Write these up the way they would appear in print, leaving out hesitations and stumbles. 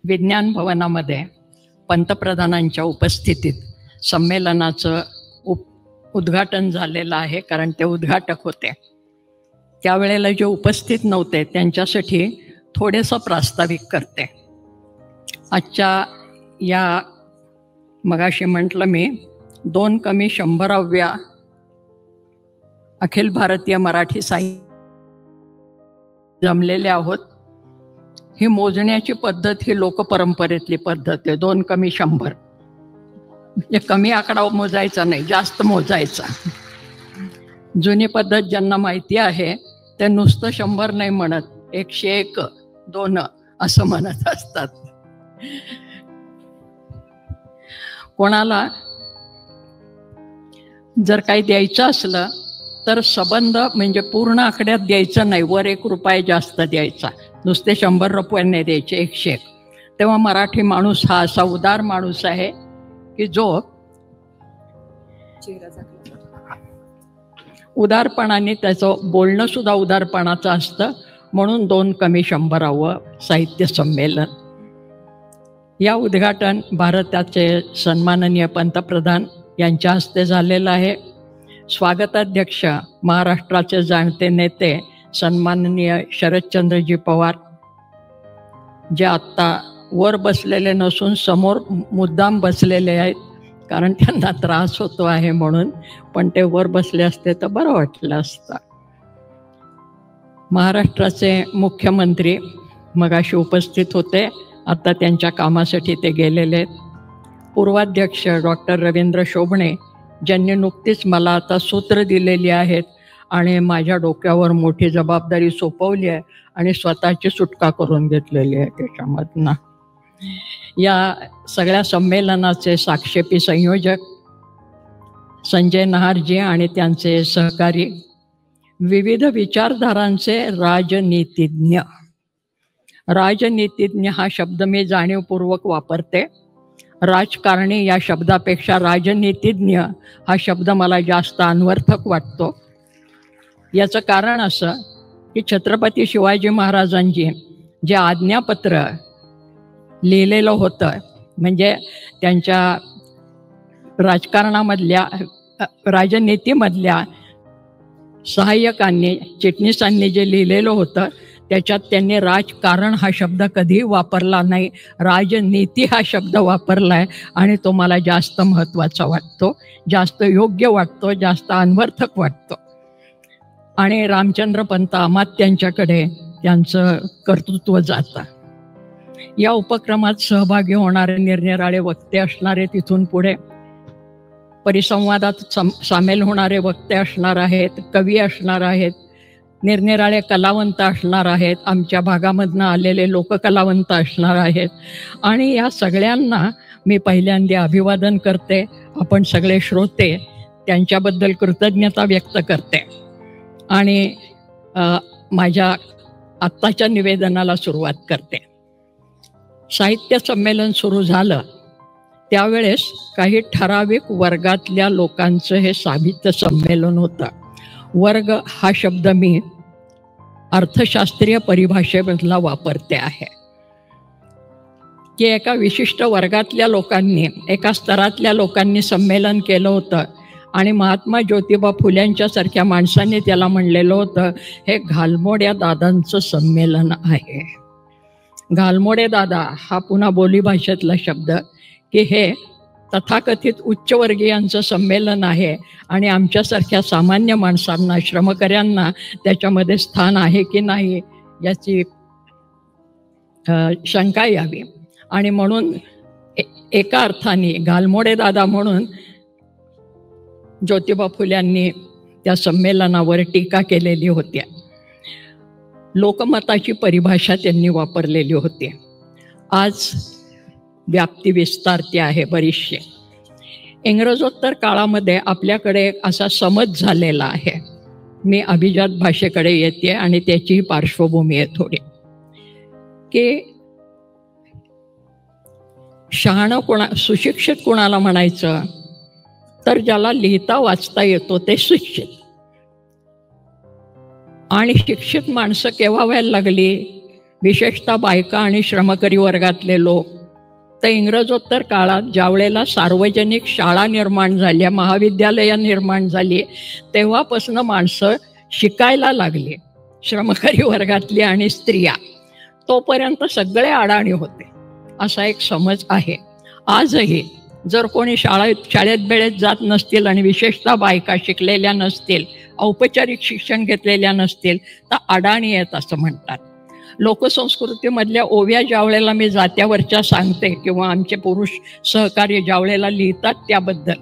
विज्ञान भवनामध्ये पंतप्रधानांच्या उपस्थितीत संमेलनाचं उद्घाटन झालेलं आहे, कारण ते उद्घाटक होते. त्यावेळेला जे उपस्थित नव्हते त्यांच्यासाठी थोडेसं प्रास्ताविक करते. आजच्या या मगाशी म्हटलं मी 2 अखिल भारतीय मराठी साहित्य जमलेले आहोत. ही मोजण्याची पद्धत ही लोकपरंपरेतली पद्धत आहे. 2 म्हणजे कमी आकडा मोजायचा नाही, जास्त मोजायचा. जुनी पद्धत ज्यांना माहिती आहे ते नुसतं 100 नाही म्हणत, 101, 2 असं म्हणत असतात. कोणाला जर काही द्यायचं असलं तर सबंध म्हणजे पूर्ण आकड्यात द्यायचं नाही, वर 1 रुपया जास्त द्यायचा. नुसते 100 रुपयांनी द्यायचे 101. तेव्हा मराठी माणूस हा असा उदार माणूस आहे की जो उदारपणाने, त्याचं बोलणं सुद्धा उदारपणाचं असतं. म्हणून 2 साहित्य संमेलन. या उद्घाटन भारताचे सन्माननीय पंतप्रधान यांच्या हस्ते झालेलं आहे. स्वागताध्यक्ष महाराष्ट्राचे जाणते नेते सन्माननीय शरदचंद्रजी पवार, जे आत्ता वर बसलेले नसून समोर मुद्दाम बसलेले आहेत, कारण त्यांना त्रास होतो आहे म्हणून. पण ते वर बसले असते तर बरं वाटलं असतं. महाराष्ट्राचे मुख्यमंत्री मगाशी उपस्थित होते, आता त्यांच्या कामासाठी ते गेलेले आहेत. पूर्वाध्यक्ष डॉक्टर रवींद्र शोभणे, ज्यांनी नुकतीच मला आता सूत्र दिलेली आहेत आणि माझ्या डोक्यावर मोठी जबाबदारी सोपवली आहे आणि स्वतःची सुटका करून घेतलेली आहे त्याच्यामधनं. या सगळ्या संमेलनाचे साक्षेपी संयोजक संजय नहारजी आणि त्यांचे सहकारी, विविध विचारधारांचे राजनीतिज्ञ. राजनीतिज्ञ हा शब्द मी जाणीवपूर्वक वापरते. राजकारणी या शब्दापेक्षा राजनीतिज्ञ हा शब्द मला जास्त अन्वर्थक वाटतो. याचं कारण असं की छत्रपती शिवाजी महाराजांनी जे आज्ञापत्र लिहिलेलं होतं, म्हणजे त्यांच्या राजकारणामधल्या राजनीतीमधल्या सहाय्यकांनी, चिटणीसांनी जे लिहिलेलं होतं त्याच्यात त्यांनी राजकारण हा शब्द कधीही वापरला नाही, राजनीती हा शब्द वापरला आहे. आणि तो मला जास्त महत्त्वाचा वाटतो, जास्त योग्य वाटतो, जास्त अन्वर्थक वाटतो. आणि रामचंद्र पंत अमात्यांच्याकडे त्यांचं कर्तृत्व जातं. या उपक्रमात सहभागी होणारे निरनिराळे वक्ते असणारे, तिथून पुढे परिसंवादात सामील होणारे वक्ते असणार आहेत, कवी असणार आहेत, निरनिराळे कलावंत असणार आहेत, आमच्या भागामधनं आलेले लोककलावंत असणार आहेत. आणि या सगळ्यांना मी पहिल्यांदा अभिवादन करते. आपण सगळे श्रोते त्यांच्याबद्दल कृतज्ञता व्यक्त करते आणि माझ्या आत्ताच्या निवेदनाला सुरुवात करते. साहित्य संमेलन सुरू झालं त्यावेळेस काही ठराविक वर्गातल्या लोकांचं हे साहित्य संमेलन होतं. वर्ग हा शब्द मी अर्थशास्त्रीय परिभाषेमधला वापरते आहे की एका विशिष्ट वर्गातल्या लोकांनी, एका स्तरातल्या लोकांनी संमेलन केलं होतं आणि महात्मा ज्योतिबा फुल्यांच्यासारख्या माणसांनी त्याला म्हणलेलं होतं, हे घालमोड्या दादांचं संमेलन आहे. घालमोडे दादा हा पुन्हा बोलीभाषेतला शब्द, की हे तथाकथित उच्चवर्गीयांचं संमेलन आहे आणि आमच्यासारख्या सामान्य माणसांना, श्रमकऱ्यांना त्याच्यामध्ये स्थान आहे की नाही याची शंका यावी. आणि म्हणून एका अर्थाने घालमोडे दादा म्हणून ज्योतिबा फुल्यांनी त्या संमेलनावर टीका केलेली होती. लोकमताची परिभाषा त्यांनी वापरलेली होती. आज व्याप्ती विस्तारते आहे बरीचशी. इंग्रजोत्तर काळामध्ये आपल्याकडे असा समज झालेला आहे. मी अभिजात भाषेकडे येते आणि त्याची पार्श्वभूमी आहे थोडी, की शहाणं सुशिक्षित कोणाला म्हणायचं तर ज्याला लिहिता वाचता येतो ते शिक्षित. आणि शिक्षित माणसं केव्हा व्हायला लागली विशेषतः बायका आणि श्रमकरी वर्गातले लोक. तर इंग्रजोत्तर काळात ज्यावेळेला सार्वजनिक शाळा निर्माण झाल्या, महाविद्यालयं निर्माण झाली, तेव्हापासून माणसं शिकायला लागली, श्रमकरी वर्गातली आणि स्त्रिया. तोपर्यंत सगळे अडाणी होते असा एक समज आहे. आजही जर कोणी शाळेत बेळेत जात नसतील आणि विशेषतः बायका शिकलेल्या नसतील, औपचारिक शिक्षण घेतलेल्या नसतील, तर अडाणी आहेत असं म्हणतात. लोकसंस्कृतीमधल्या ओव्या ज्या वेळेला मी जात्यावरच्या सांगते किंवा आमचे पुरुष सहकारी ज्या वेळेला लिहितात त्याबद्दल,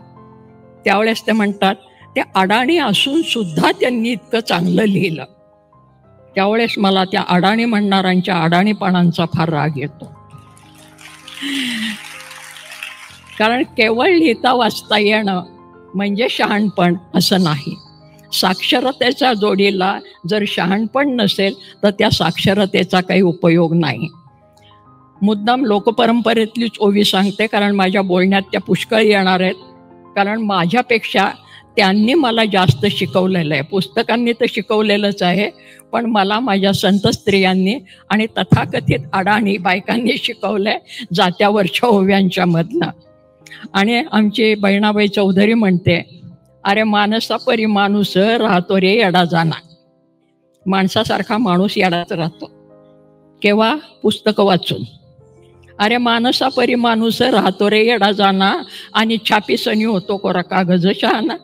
त्यावेळेस ते म्हणतात ते अडाणी असून सुद्धा त्यांनी इतकं चांगलं लिहिलं. त्यावेळेस मला त्या अडाणी म्हणणाऱ्यांच्या अडाणीपणांचा फार राग येतो. कारण केवळ लिहिता वाचता येणं म्हणजे शहाणपण असं नाही. साक्षरतेच्या जोडीला जर शहाणपण नसेल तर त्या साक्षरतेचा काही उपयोग नाही. मुद्दाम लोकपरंपरेतलीच ओवी सांगते कारण माझ्या बोलण्यात त्या पुष्कळ येणार आहेत. कारण माझ्यापेक्षा त्यांनी मला जास्त शिकवलेलं आहे. पुस्तकांनी तर शिकवलेलंच आहे, पण मला माझ्या संत स्त्रियांनी आणि तथाकथित अडाणी बायकांनी शिकवलं आहे जात्यावरच्या ओव्यांच्या मधनं. आणि आमची बहिणाबाई चौधरी म्हणते, अरे माणसा परी माणूस राहतो रे येडा जाना. माणसासारखा माणूस येडाच राहतो. केव्हा? पुस्तकं वाचून. अरे माणसा परी माणूस राहतो रे येडा जाना, आणि छापी सनी होतो कोरा कागज शहाणा.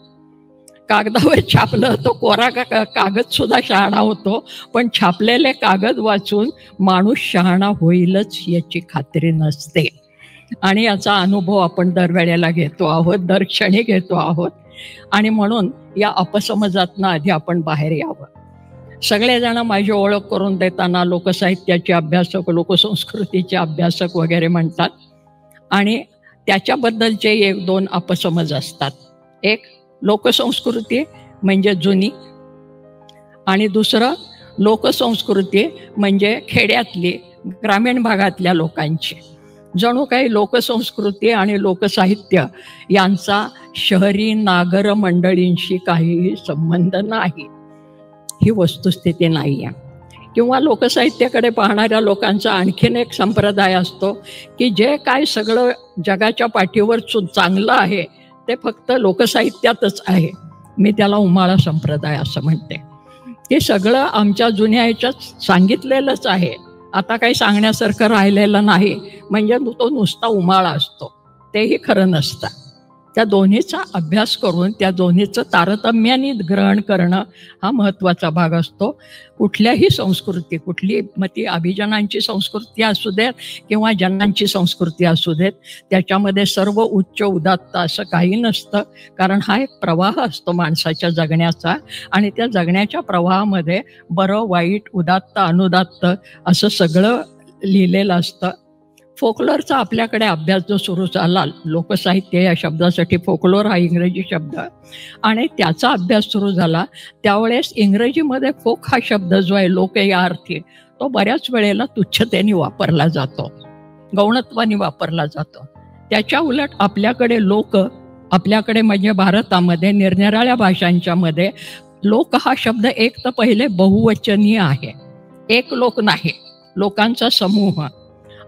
कागदावर छापलं तो कोरा कागद सुद्धा शहाणा होतो, पण छापलेले कागद वाचून माणूस शहाणा होईलच याची खात्री नसते. आणि याचा अनुभव आपण दरवेळेला घेतो आहोत, दर क्षणी घेतो आहोत. आणि म्हणून या अपसमजातनं आधी आपण बाहेर यावं. सगळेजण माझी ओळख करून देताना लोकसाहित्याचे अभ्यासक, लोकसंस्कृतीचे अभ्यासक वगैरे म्हणतात. आणि त्याच्याबद्दलचे एक दोन अपसमज असतात. एक, लोकसंस्कृती म्हणजे जुनी, आणि दुसरं लोकसंस्कृती म्हणजे खेड्यातली, ग्रामीण भागातल्या लोकांची. जणू काही लोकसंस्कृती आणि लोकसाहित्य यांचा शहरी नागर मंडळींशी काहीही संबंध नाही. ही वस्तुस्थिती नाही आहे. किंवा लोकसाहित्याकडे पाहणाऱ्या लोकांचा आणखीन एक संप्रदाय असतो की जे काय सगळं जगाच्या पाठीवर चांगलं आहे ते फक्त लोकसाहित्यातच आहे. मी त्याला उमाळा संप्रदाय असं म्हणते. ते सगळं आमच्या जुन्या ह्याच्यात सांगितलेलंच आहे, आता काही सांगण्यासारखं राहिलेलं नाही, म्हणजे तो नुसता उमाळा असतो. तेही खरं नसतं. त्या दोन्हीचा अभ्यास करून त्या दोन्हीचं तारतम्याने ग्रहण करणं हा महत्त्वाचा भाग असतो. कुठल्याही संस्कृती, कुठली मग ती अभिजनांची संस्कृती असू देत किंवा जनांची संस्कृती असू देत, त्याच्यामध्ये सर्व उच्च उदात्त असं काही नसतं. कारण हा एक प्रवाह असतो माणसाच्या जगण्याचा, आणि त्या जगण्याच्या प्रवाहामध्ये बरं वाईट, उदात्त अनुदात्त असं सगळं लिहिलेलं असतं. फोकलोरचा आपल्याकडे अभ्यास जो सुरू झाला, लोकसाहित्य या शब्दासाठी फोकलोर हा इंग्रजी शब्द, आणि त्याचा अभ्यास सुरू झाला त्यावेळेस इंग्रजीमध्ये फोक हा शब्द जो आहे लोक या अर्थी, तो बऱ्याच वेळेला तुच्छतेने वापरला जातो, गौणत्वाने वापरला जातो. त्याच्या उलट आपल्याकडे लोक, आपल्याकडे म्हणजे भारतामध्ये निरनिराळ्या भाषांच्या मध्ये लोक हा शब्द एक तर पहिले बहुवचनीय आहे, एक लोक नाही, लोकांचा समूह.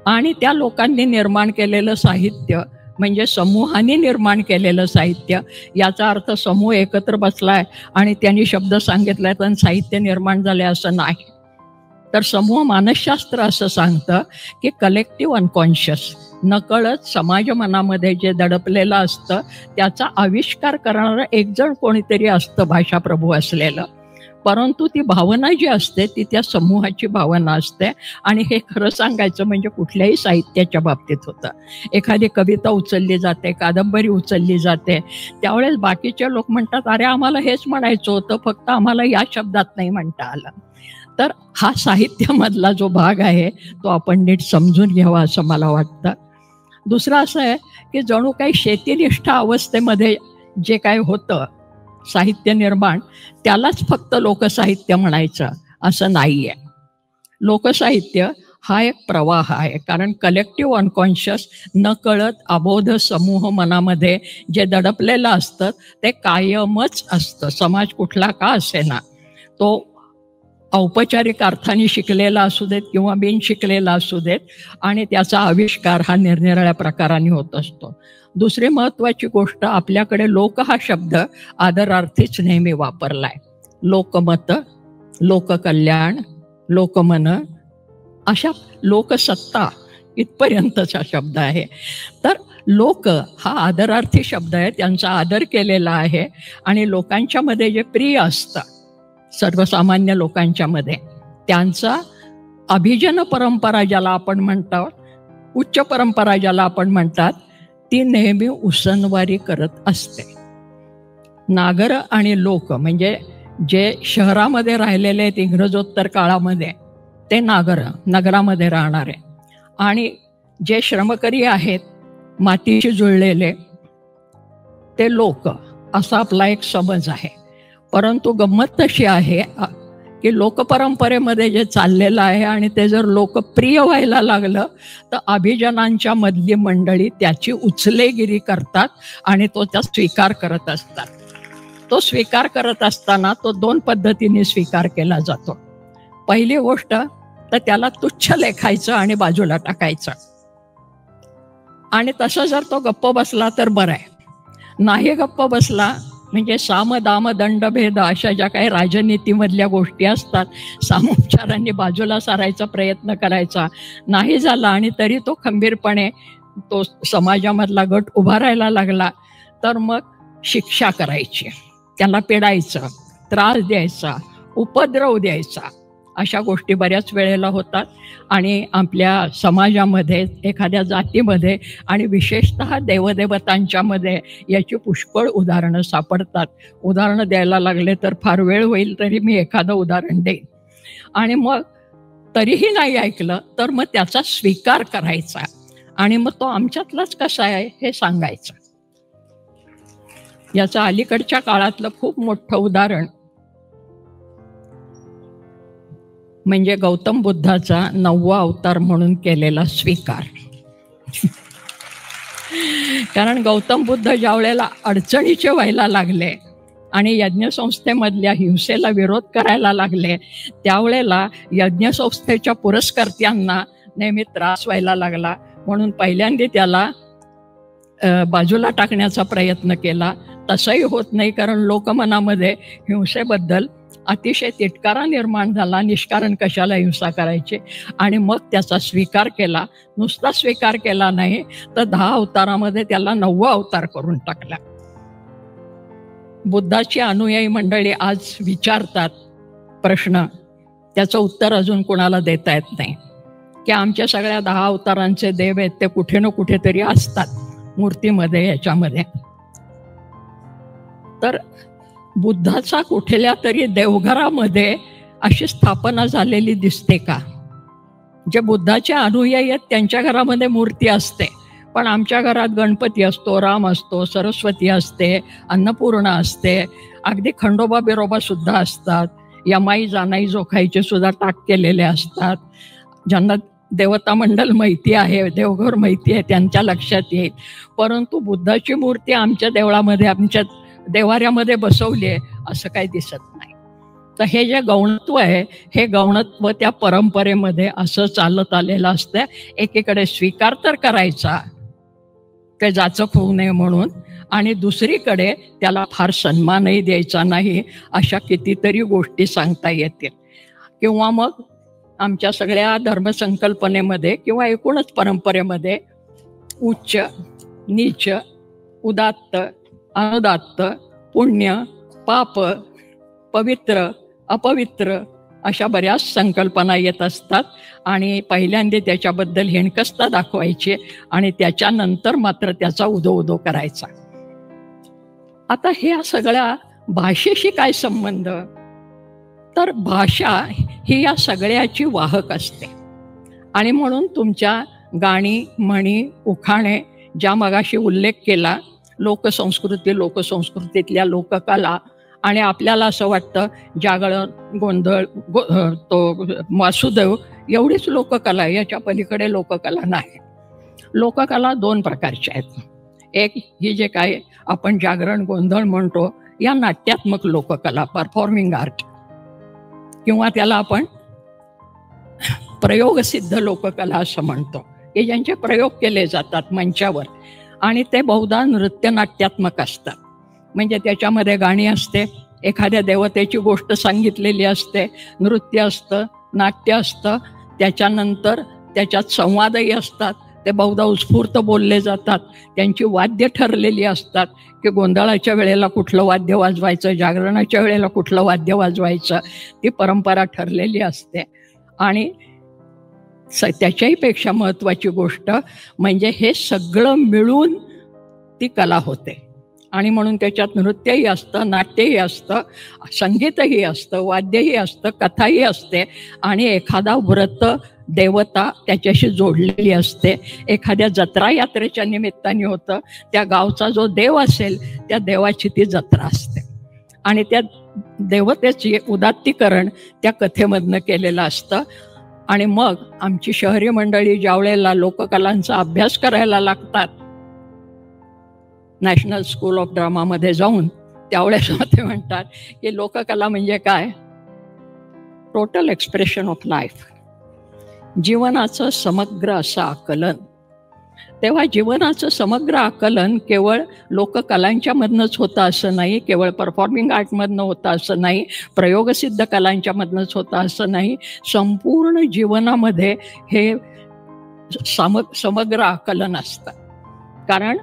आणि त्या लोकांनी निर्माण केलेलं साहित्य म्हणजे समूहाने निर्माण केलेलं साहित्य. याचा अर्थ समूह एकत्र बसलाय आणि त्यांनी शब्द सांगितलाय तर साहित्य निर्माण झाले असं नाही. तर समूह मानसशास्त्र असं सांगतं की कलेक्टिव्ह अनकॉन्शियस, नकळत समाज मनामध्ये जे दडपलेलं असतं त्याचा आविष्कार करणारं एक जण कोणीतरी असतं, भाषाप्रभू असलेलं. परंतु ती भावना जी असते ती त्या समूहाची भावना असते. आणि हे खरं सांगायचं म्हणजे कुठल्याही साहित्याच्या बाबतीत होतं. एखादी कविता उचलली जाते, कादंबरी उचलली जाते, त्यावेळेस बाकीचे लोक म्हणतात अरे आम्हाला हेच म्हणायचं होतं, फक्त आम्हाला या शब्दात नाही म्हणता आलं. तर हा साहित्यामधला जो भाग आहे तो आपण नीट समजून घ्यावा असं मला वाटतं. दुसरं असं आहे की जणू काही शेतीनिष्ठ अवस्थेमध्ये जे काय होतं साहित्य निर्माण, त्यालाच फक्त लोकसाहित्य म्हणायचं असं नाही आहे. लोकसाहित्य हा एक प्रवाह आहे, कारण कलेक्टिव्ह अनकॉन्शियस, नकळत अबोध समूह मनामध्ये जे दडपलेलं असतं ते कायमच असतं. समाज कुठला का असेना तो औपचारिक अर्थाने शिकलेला असू देत किंवा बिन शिकलेला असू देत, आणि त्याचा आविष्कार हा निरनिराळ्या प्रकाराने होत असतो. दुसरी महत्त्वाची गोष्ट, आपल्याकडे लोक हा शब्द आदरार्थीच नेहमी वापरलाय. लोकमत, लोककल्याण, लोकमन, अशा लोकसत्ता इथपर्यंतचा शब्द आहे. तर लोक हा आदरार्थी शब्द आहे, त्यांचा आदर केलेला आहे. आणि लोकांच्या मध्ये जे प्रिय असतं, सर्वसामान्य लोकांच्या मध्ये, त्यांचा अभिजन परंपरा ज्याला आपण म्हणतो, उच्च परंपरा ज्याला आपण म्हणतात, ती नेहमी उसनवारी करत असते. नागर आणि लोक म्हणजे जे शहरामध्ये राहिलेले आहेत इंग्रजोत्तर काळामध्ये, ते नगरामध्ये राहणारे, आणि जे श्रमकरी आहेत मातीशी जुळलेले, ते लोक, असा आपला एक समज आहे. परंतु गंमत तशी आहे की लोकपरंपरेमध्ये जे चाललेलं आहे आणि ते जर लोकप्रिय व्हायला लागलं तर अभिजनांच्या मधली मंडळी त्याची उचलेगिरी करतात आणि तो त्या स्वीकार करत असतात. तो स्वीकार करत असताना तो दोन पद्धतीने स्वीकार केला जातो. पहिली गोष्ट तर त्याला तुच्छ लेखायचं आणि बाजूला टाकायचं, आणि तसं जर तो गप्प बसला तर बरं आहे. नाही गप्प बसला म्हणजे साम दाम दंड भेद अशा ज्या काही राजनीतीमधल्या गोष्टी असतात, सामोपचारांनी बाजूला सारायचा प्रयत्न करायचा. नाही झाला आणि तरी तो खंबीरपणे तो समाजामधला गट उभारायला लागला तर मग शिक्षा करायची, त्याला पेडायचं, त्रास द्यायचा, उपद्रव द्यायचा, अशा गोष्टी बऱ्याच वेळेला होतात. आणि आपल्या समाजामध्ये, एखाद्या जातीमध्ये आणि विशेषतः देवदेवतांच्यामध्ये याची पुष्कळ उदाहरणं सापडतात. उदाहरणं द्यायला लागले तर फार वेळ होईल, तरी मी एखादं उदाहरण देईन. आणि मग तरीही नाही ऐकलं तर मग त्याचा स्वीकार करायचा आणि मग तो आमच्यातलाच कसा आहे हे सांगायचं. याचं अलीकडच्या काळातलं खूप मोठं उदाहरण म्हणजे गौतम बुद्धाचा 9वा अवतार म्हणून केलेला स्वीकार. कारण गौतम बुद्ध ज्या वेळेला अडचणीचे व्हायला लागले आणि यज्ञसंस्थेमधल्या हिंसेला विरोध करायला लागले, त्यावेळेला यज्ञसंस्थेच्या पुरस्कर्त्यांना नेहमी त्रास व्हायला लागला. म्हणून पहिल्यांदा त्याला बाजूला टाकण्याचा प्रयत्न केला. तसंही होत नाही, कारण लोकमनामध्ये हिंसेबद्दल अतिशय तिटकारा निर्माण झाला. निष्कारण कशाला हिंसा करायची, आणि मग त्याचा स्वीकार केला. नुसता स्वीकार केला नाही तर 10 अवतारामध्ये त्याला 9वा अवतार करून टाकला. बुद्धाची अनुयायी मंडळी आज विचारतात प्रश्न, त्याचं उत्तर अजून कोणाला देता येत नाही, की आमच्या सगळ्या 10 अवतारांचे देव आहेत ते कुठे ना कुठेतरी असतात मूर्तीमध्ये, याच्यामध्ये. तर बुद्धाचा कुठल्या तरी देवघरामध्ये अशी स्थापना झालेली दिसते का? जे बुद्धाचे अनुयायी आहेत त्यांच्या घरामध्ये मूर्ती असते, पण आमच्या घरात गणपती असतो, राम असतो, सरस्वती असते, अन्नपूर्णा असते, अगदी खंडोबा बिरोबा सुद्धा असतात, यमाई जानाई जोखाईचे सुद्धा टाक केलेले असतात. ज्यांना देवता मंडळ माहिती आहे, देवघर माहिती आहे, त्यांच्या लक्षात येईल. परंतु बुद्धाची मूर्ती आमच्या देवळामध्ये, आमच्या देवाऱ्यामध्ये बसवली आहे असं काही दिसत नाही. तर हे जे गौणत्व आहे, हे गौणत्व त्या परंपरेमध्ये असं चालत आलेलं असतं. एकीकडे स्वीकार तर करायचा ते जाचक होऊ नये म्हणून, आणि दुसरीकडे त्याला फार सन्मानही द्यायचा नाही, अशा कितीतरी गोष्टी सांगता येतील. किंवा मग आमच्या सगळ्या धर्मसंकल्पनेमध्ये किंवा एकूणच परंपरेमध्ये उच्च, नीच, उदात्त, अनुदात्त, पुण्य, पाप, पवित्र, अपवित्र अशा बऱ्याच संकल्पना येत असतात. आणि पहिल्यांदा त्याच्याबद्दल हेणकस्ता दाखवायची आणि त्याच्यानंतर मात्र त्याचा उदो करायचा. आता ह्या सगळ्या भाषेशी काय संबंध? तर भाषा ही या सगळ्याची वाहक असते. आणि म्हणून तुमच्या गाणी, म्हणी, उखाणे ज्या मगाशी उल्लेख केला, लोकसंस्कृतीतल्या लोककला, आणि आपल्याला असं वाटतं जागरण, गोंधळ, तो वासुदेव एवढीच लोककला आहे, याच्या पलीकडे लोककला नाही. लोककला 2 प्रकारच्या आहेत. एक ही जे काय आपण जागरण, गोंधळ म्हणतो, या नाट्यात्मक लोककला, परफॉर्मिंग आर्ट. किंवा त्याला आपण प्रयोगसिद्ध लोककला असं म्हणतो, की ज्यांचे प्रयोग केले जातात मंचावर, आणि ते बहुधा नृत्यनाट्यात्मक असतात. म्हणजे त्याच्यामध्ये गाणी असते, एखाद्या देवतेची गोष्ट सांगितलेली असते, नृत्य असतं, नाट्य असतं, त्याच्यानंतर त्याच्यात संवादही असतात. ते बहुधा उत्स्फूर्त बोलले जातात. त्यांची वाद्य ठरलेली असतात, की गोंधळाच्या वेळेला कुठलं वाद्य वाजवायचं, जागरणाच्या वेळेला कुठलं वाद्य वाजवायचं, ती परंपरा ठरलेली असते. आणि त्याच्याही पेक्षा महत्त्वाची गोष्ट म्हणजे हे सगळं मिळून ती कला होते. आणि म्हणून त्याच्यात नृत्यही असतं, नाट्यही असतं, संगीतही असतं, वाद्यही असतं, कथाही असते, आणि एखादा व्रत देवता त्याच्याशी जोडलेली असते. एखाद्या जत्रा यात्रेच्या निमित्ताने होतं, त्या गावचा जो देव असेल त्या देवाची ती जत्रा असते, आणि त्या देवतेचे उदात्तीकरण त्या कथेमधनं केलेलं असतं. आणि मग आमची शहरी मंडळी ज्या वेळेला लोककलांचा अभ्यास करायला लागतात नॅशनल स्कूल ऑफ ड्रामामध्ये जाऊन, त्यावेळेस ते म्हणतात की लोककला म्हणजे काय? टोटल एक्सप्रेशन ऑफ लाईफ, जीवनाचं समग्र असं आकलन. तेव्हा जीवनाचं समग्र आकलन केवळ लोककलांच्या मधनंच होतं असं नाही, केवळ परफॉर्मिंग आर्टमधनं होतं असं नाही, प्रयोगसिद्ध कलांच्या मधनंच होतं असं नाही. संपूर्ण जीवनामध्ये हे समग्र आकलन असतं. कारण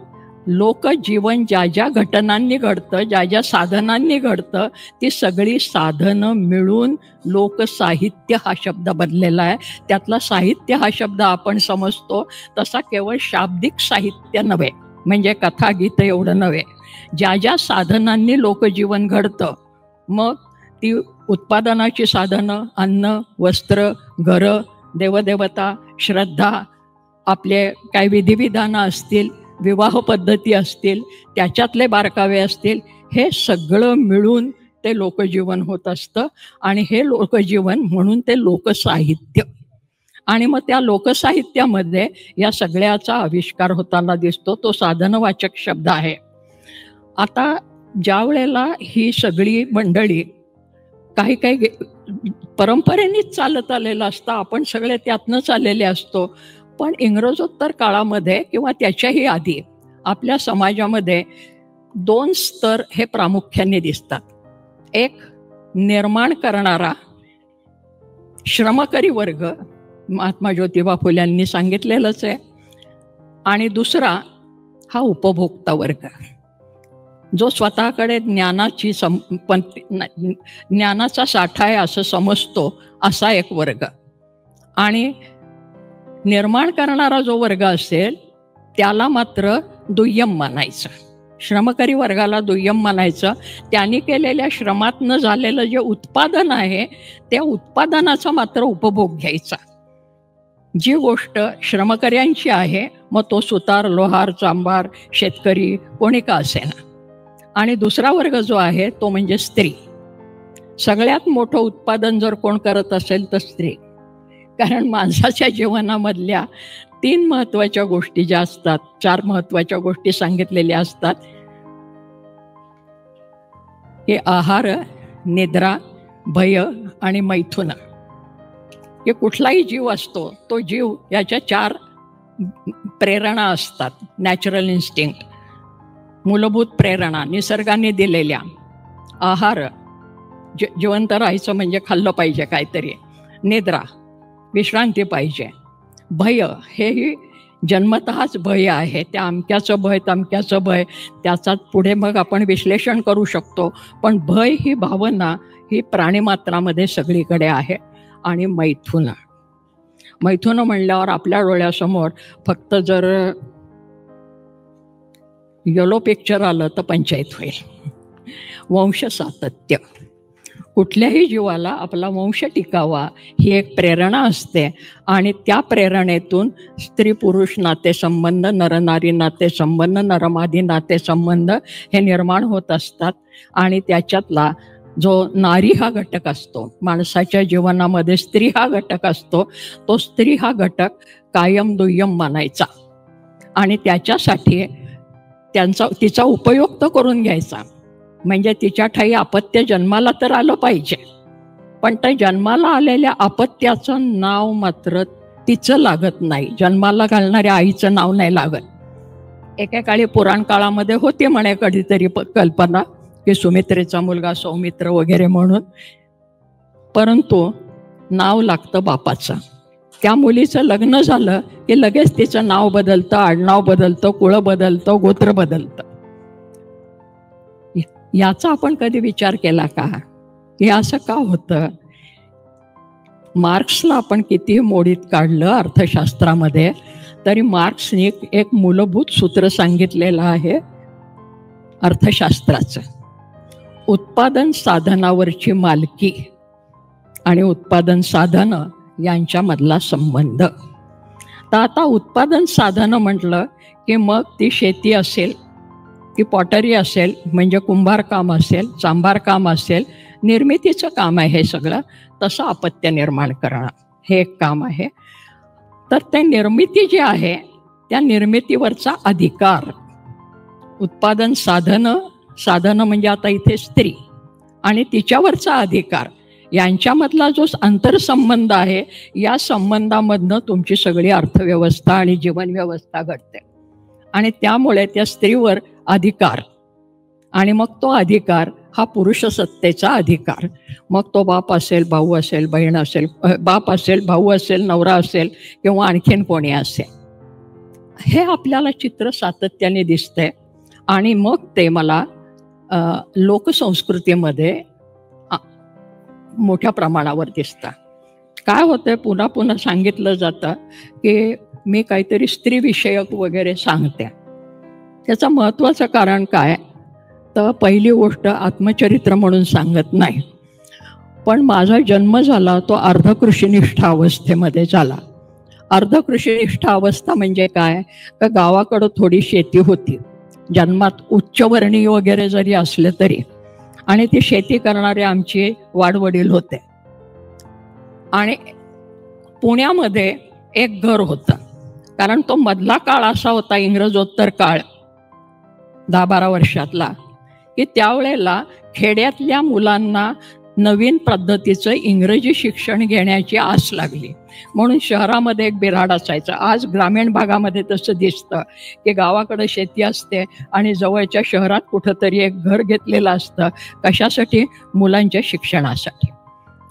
लोकजीवन ज्या ज्या घटनांनी घडतं, ज्या ज्या साधनांनी घडतं, ती सगळी साधनं मिळून लोकसाहित्य हा शब्द बनलेला आहे. त्यातला साहित्य हा शब्द आपण समजतो तसा केवळ शाब्दिक साहित्य नव्हे, म्हणजे कथा गीत एवढं नव्हे. ज्या ज्या साधनांनी लोकजीवन घडतं, मग ती उत्पादनाची साधनं, अन्न, वस्त्र, घरं, देवदेवता, श्रद्धा, आपले काय विधिविधानं असतील, विवाह पद्धती असतील, त्याच्यातले बारकावे असतील, हे सगळं मिळून ते लोकजीवन होत असतं. आणि हे लोकजीवन म्हणून ते लोकसाहित्य. आणि मग त्या लोकसाहित्यामध्ये या सगळ्याचा आविष्कार होताना दिसतो. तो साधनवाचक शब्द आहे. आता ज्या वेळेला ही सगळी मंडळी काही काही परंपरेनेच चालत आलेलं असतं, आपण सगळे त्यातनंच आलेले असतो. पण इंग्रजोत्तर काळामध्ये किंवा त्याच्याही आधी आपल्या समाजामध्ये 2 स्तर हे प्रामुख्याने दिसतात. एक निर्माण करणारा श्रमकरी वर्ग, महात्मा ज्योतिबा फुल्यांनी सांगितलेलंच आहे, आणि दुसरा हा उपभोक्ता वर्ग, जो स्वतःकडे ज्ञानाची ज्ञानाचा साठा आहे असं समजतो, असा एक वर्ग. आणि निर्माण करणारा जो वर्ग असेल त्याला मात्र दुय्यम मानायचं, श्रमकरी वर्गाला दुय्यम मानायचं. त्यांनी केलेल्या श्रमातनं झालेलं जे उत्पादन आहे त्या उत्पादनाचा मात्र उपभोग घ्यायचा. जी गोष्ट श्रमकऱ्यांची आहे, मग तो सुतार, लोहार, चांभार, शेतकरी कोणी का असेना. आणि दुसरा वर्ग जो आहे तो म्हणजे स्त्री. सगळ्यात मोठं उत्पादन जर कोण करत असेल तर स्त्री. कारण माणसाच्या जीवनामधल्या 3 महत्त्वाच्या गोष्टी ज्या असतात, 4 महत्त्वाच्या गोष्टी सांगितलेल्या असतात, हे आहार, निद्रा, भय आणि मैथुन. हे कुठलाही जीव असतो, तो जीव याच्या 4 प्रेरणा असतात. नॅचरल इन्स्टिंक्ट, मूलभूत प्रेरणा निसर्गाने दिलेल्या. आहार, जिवंत राहायचं म्हणजे खाल्लं पाहिजे काहीतरी. निद्रा, विश्रांती पाहिजे. भय, हेही जन्मतःच भय आहे. त्या अमक्याचं भय, तमक्याचं भय, त्याचा पुढे मग आपण विश्लेषण करू शकतो. पण भय ही भावना ही प्राणिमात्रामध्ये सगळीकडे आहे. आणि मैथुन, मैथुन म्हणल्यावर आपल्या डोळ्यासमोर फक्त जर येलो पिक्चर आलं तर पंचायत होईल. वंश सातत्य, कुठल्याही जीवाला आपला वंश टिकावा ही एक प्रेरणा असते. आणि त्या प्रेरणेतून स्त्री पुरुष नातेसंबंध, नरनारी नातेसंबंध, नरमादी नातेसंबंध हे निर्माण होत असतात. आणि त्याच्यातला जो नारी हा घटक असतो, माणसाच्या जीवनामध्ये स्त्री हा घटक असतो, तो स्त्री हा घटक कायम दुय्यम मानायचा. आणि त्याच्यासाठी तिचा उपयोग तर करून घ्यायचा. म्हणजे तिच्या ठायी अपत्य जन्माला तर आलं पाहिजे, पण त्या जन्माला आलेल्या अपत्याचं नाव मात्र तिचं लागत नाही. जन्माला घालणाऱ्या आईचं नाव नाही लागत. एकेकाळी पुराण काळामध्ये होती म्हणे कधीतरी कल्पना की सुमित्रेचा मुलगा सौमित्र वगैरे म्हणून, परंतु नाव लागतं बापाचं. त्या मुलीचं लग्न झालं की लगेच तिचं नाव बदलतं, आडनाव बदलतं, कुळं बदलतं, गोत्र बदलतं. याचा आपण कधी विचार केला का की असं का होतं? मार्क्सला आपण किती मोडीत काढलं अर्थशास्त्रामध्ये, तरी मार्क्सने एक मूलभूत सूत्र सांगितलेलं आहे अर्थशास्त्राचं. उत्पादन साधनावरची मालकी आणि उत्पादन साधनं यांच्यामधला संबंध. तर आता उत्पादन साधनं म्हटलं की मग ती शेती असेल, ती पॉटरी असेल म्हणजे कुंभार काम असेल, चांभार काम असेल, निर्मितीचं काम आहे हे सगळं. तसं अपत्य निर्माण करणं हे एक काम आहे. तर ते निर्मिती जी आहे त्या निर्मितीवरचा अधिकार, उत्पादन साधनं म्हणजे आता इथे स्त्री आणि तिच्यावरचा अधिकार यांच्यामधला जो आंतरसंबंध आहे, या संबंधामधनं तुमची सगळी अर्थव्यवस्था आणि जीवनव्यवस्था घडते. आणि त्यामुळे त्या स्त्रीवर अधिकार, आणि मग तो अधिकार हा पुरुष सत्तेचा अधिकार. मग तो बाप असेल, भाऊ असेल, बहीण असेल, बाप असेल, भाऊ असेल, नवरा असेल किंवा आणखीन कोणी असेल, हे आपल्याला चित्र सातत्याने दिसतंय. आणि मग ते मला लोकसंस्कृतीमध्ये मोठ्या प्रमाणावर दिसतं. काय होतंय, पुन्हा पुन्हा सांगितलं जातं की मी काहीतरी स्त्रीविषयक वगैरे सांगते. त्याचं महत्त्वाचं कारण काय, तर पहिली गोष्ट आत्मचरित्र म्हणून सांगत नाही, पण माझा जन्म झाला तो अर्धकृषीनिष्ठ अवस्थेमध्ये झाला. अर्धकृषीनिष्ठ अवस्था म्हणजे काय, तर गावाकडं थोडी शेती होती, जन्मात उच्चवर्णीय वगैरे जरी असले तरी, आणि ती शेती करणारे आमचे वाडवडील होते. आणि पुण्यामध्ये एक घर होतं, कारण तो मधला काळ असा होता, इंग्रजोत्तर काळ 10-12 वर्षातला, की त्यावेळेला खेड्यातल्या मुलांना नवीन पद्धतीचं इंग्रजी शिक्षण घेण्याची आस लागली, म्हणून शहरामध्ये एक बिऱ्हाड असायचा. आज ग्रामीण भागामध्ये तसं दिसतं की गावाकडे शेती असते आणि जवळच्या शहरात कुठंतरी एक घर घेतलेलं असतं, कशासाठी, मुलांच्या शिक्षणासाठी.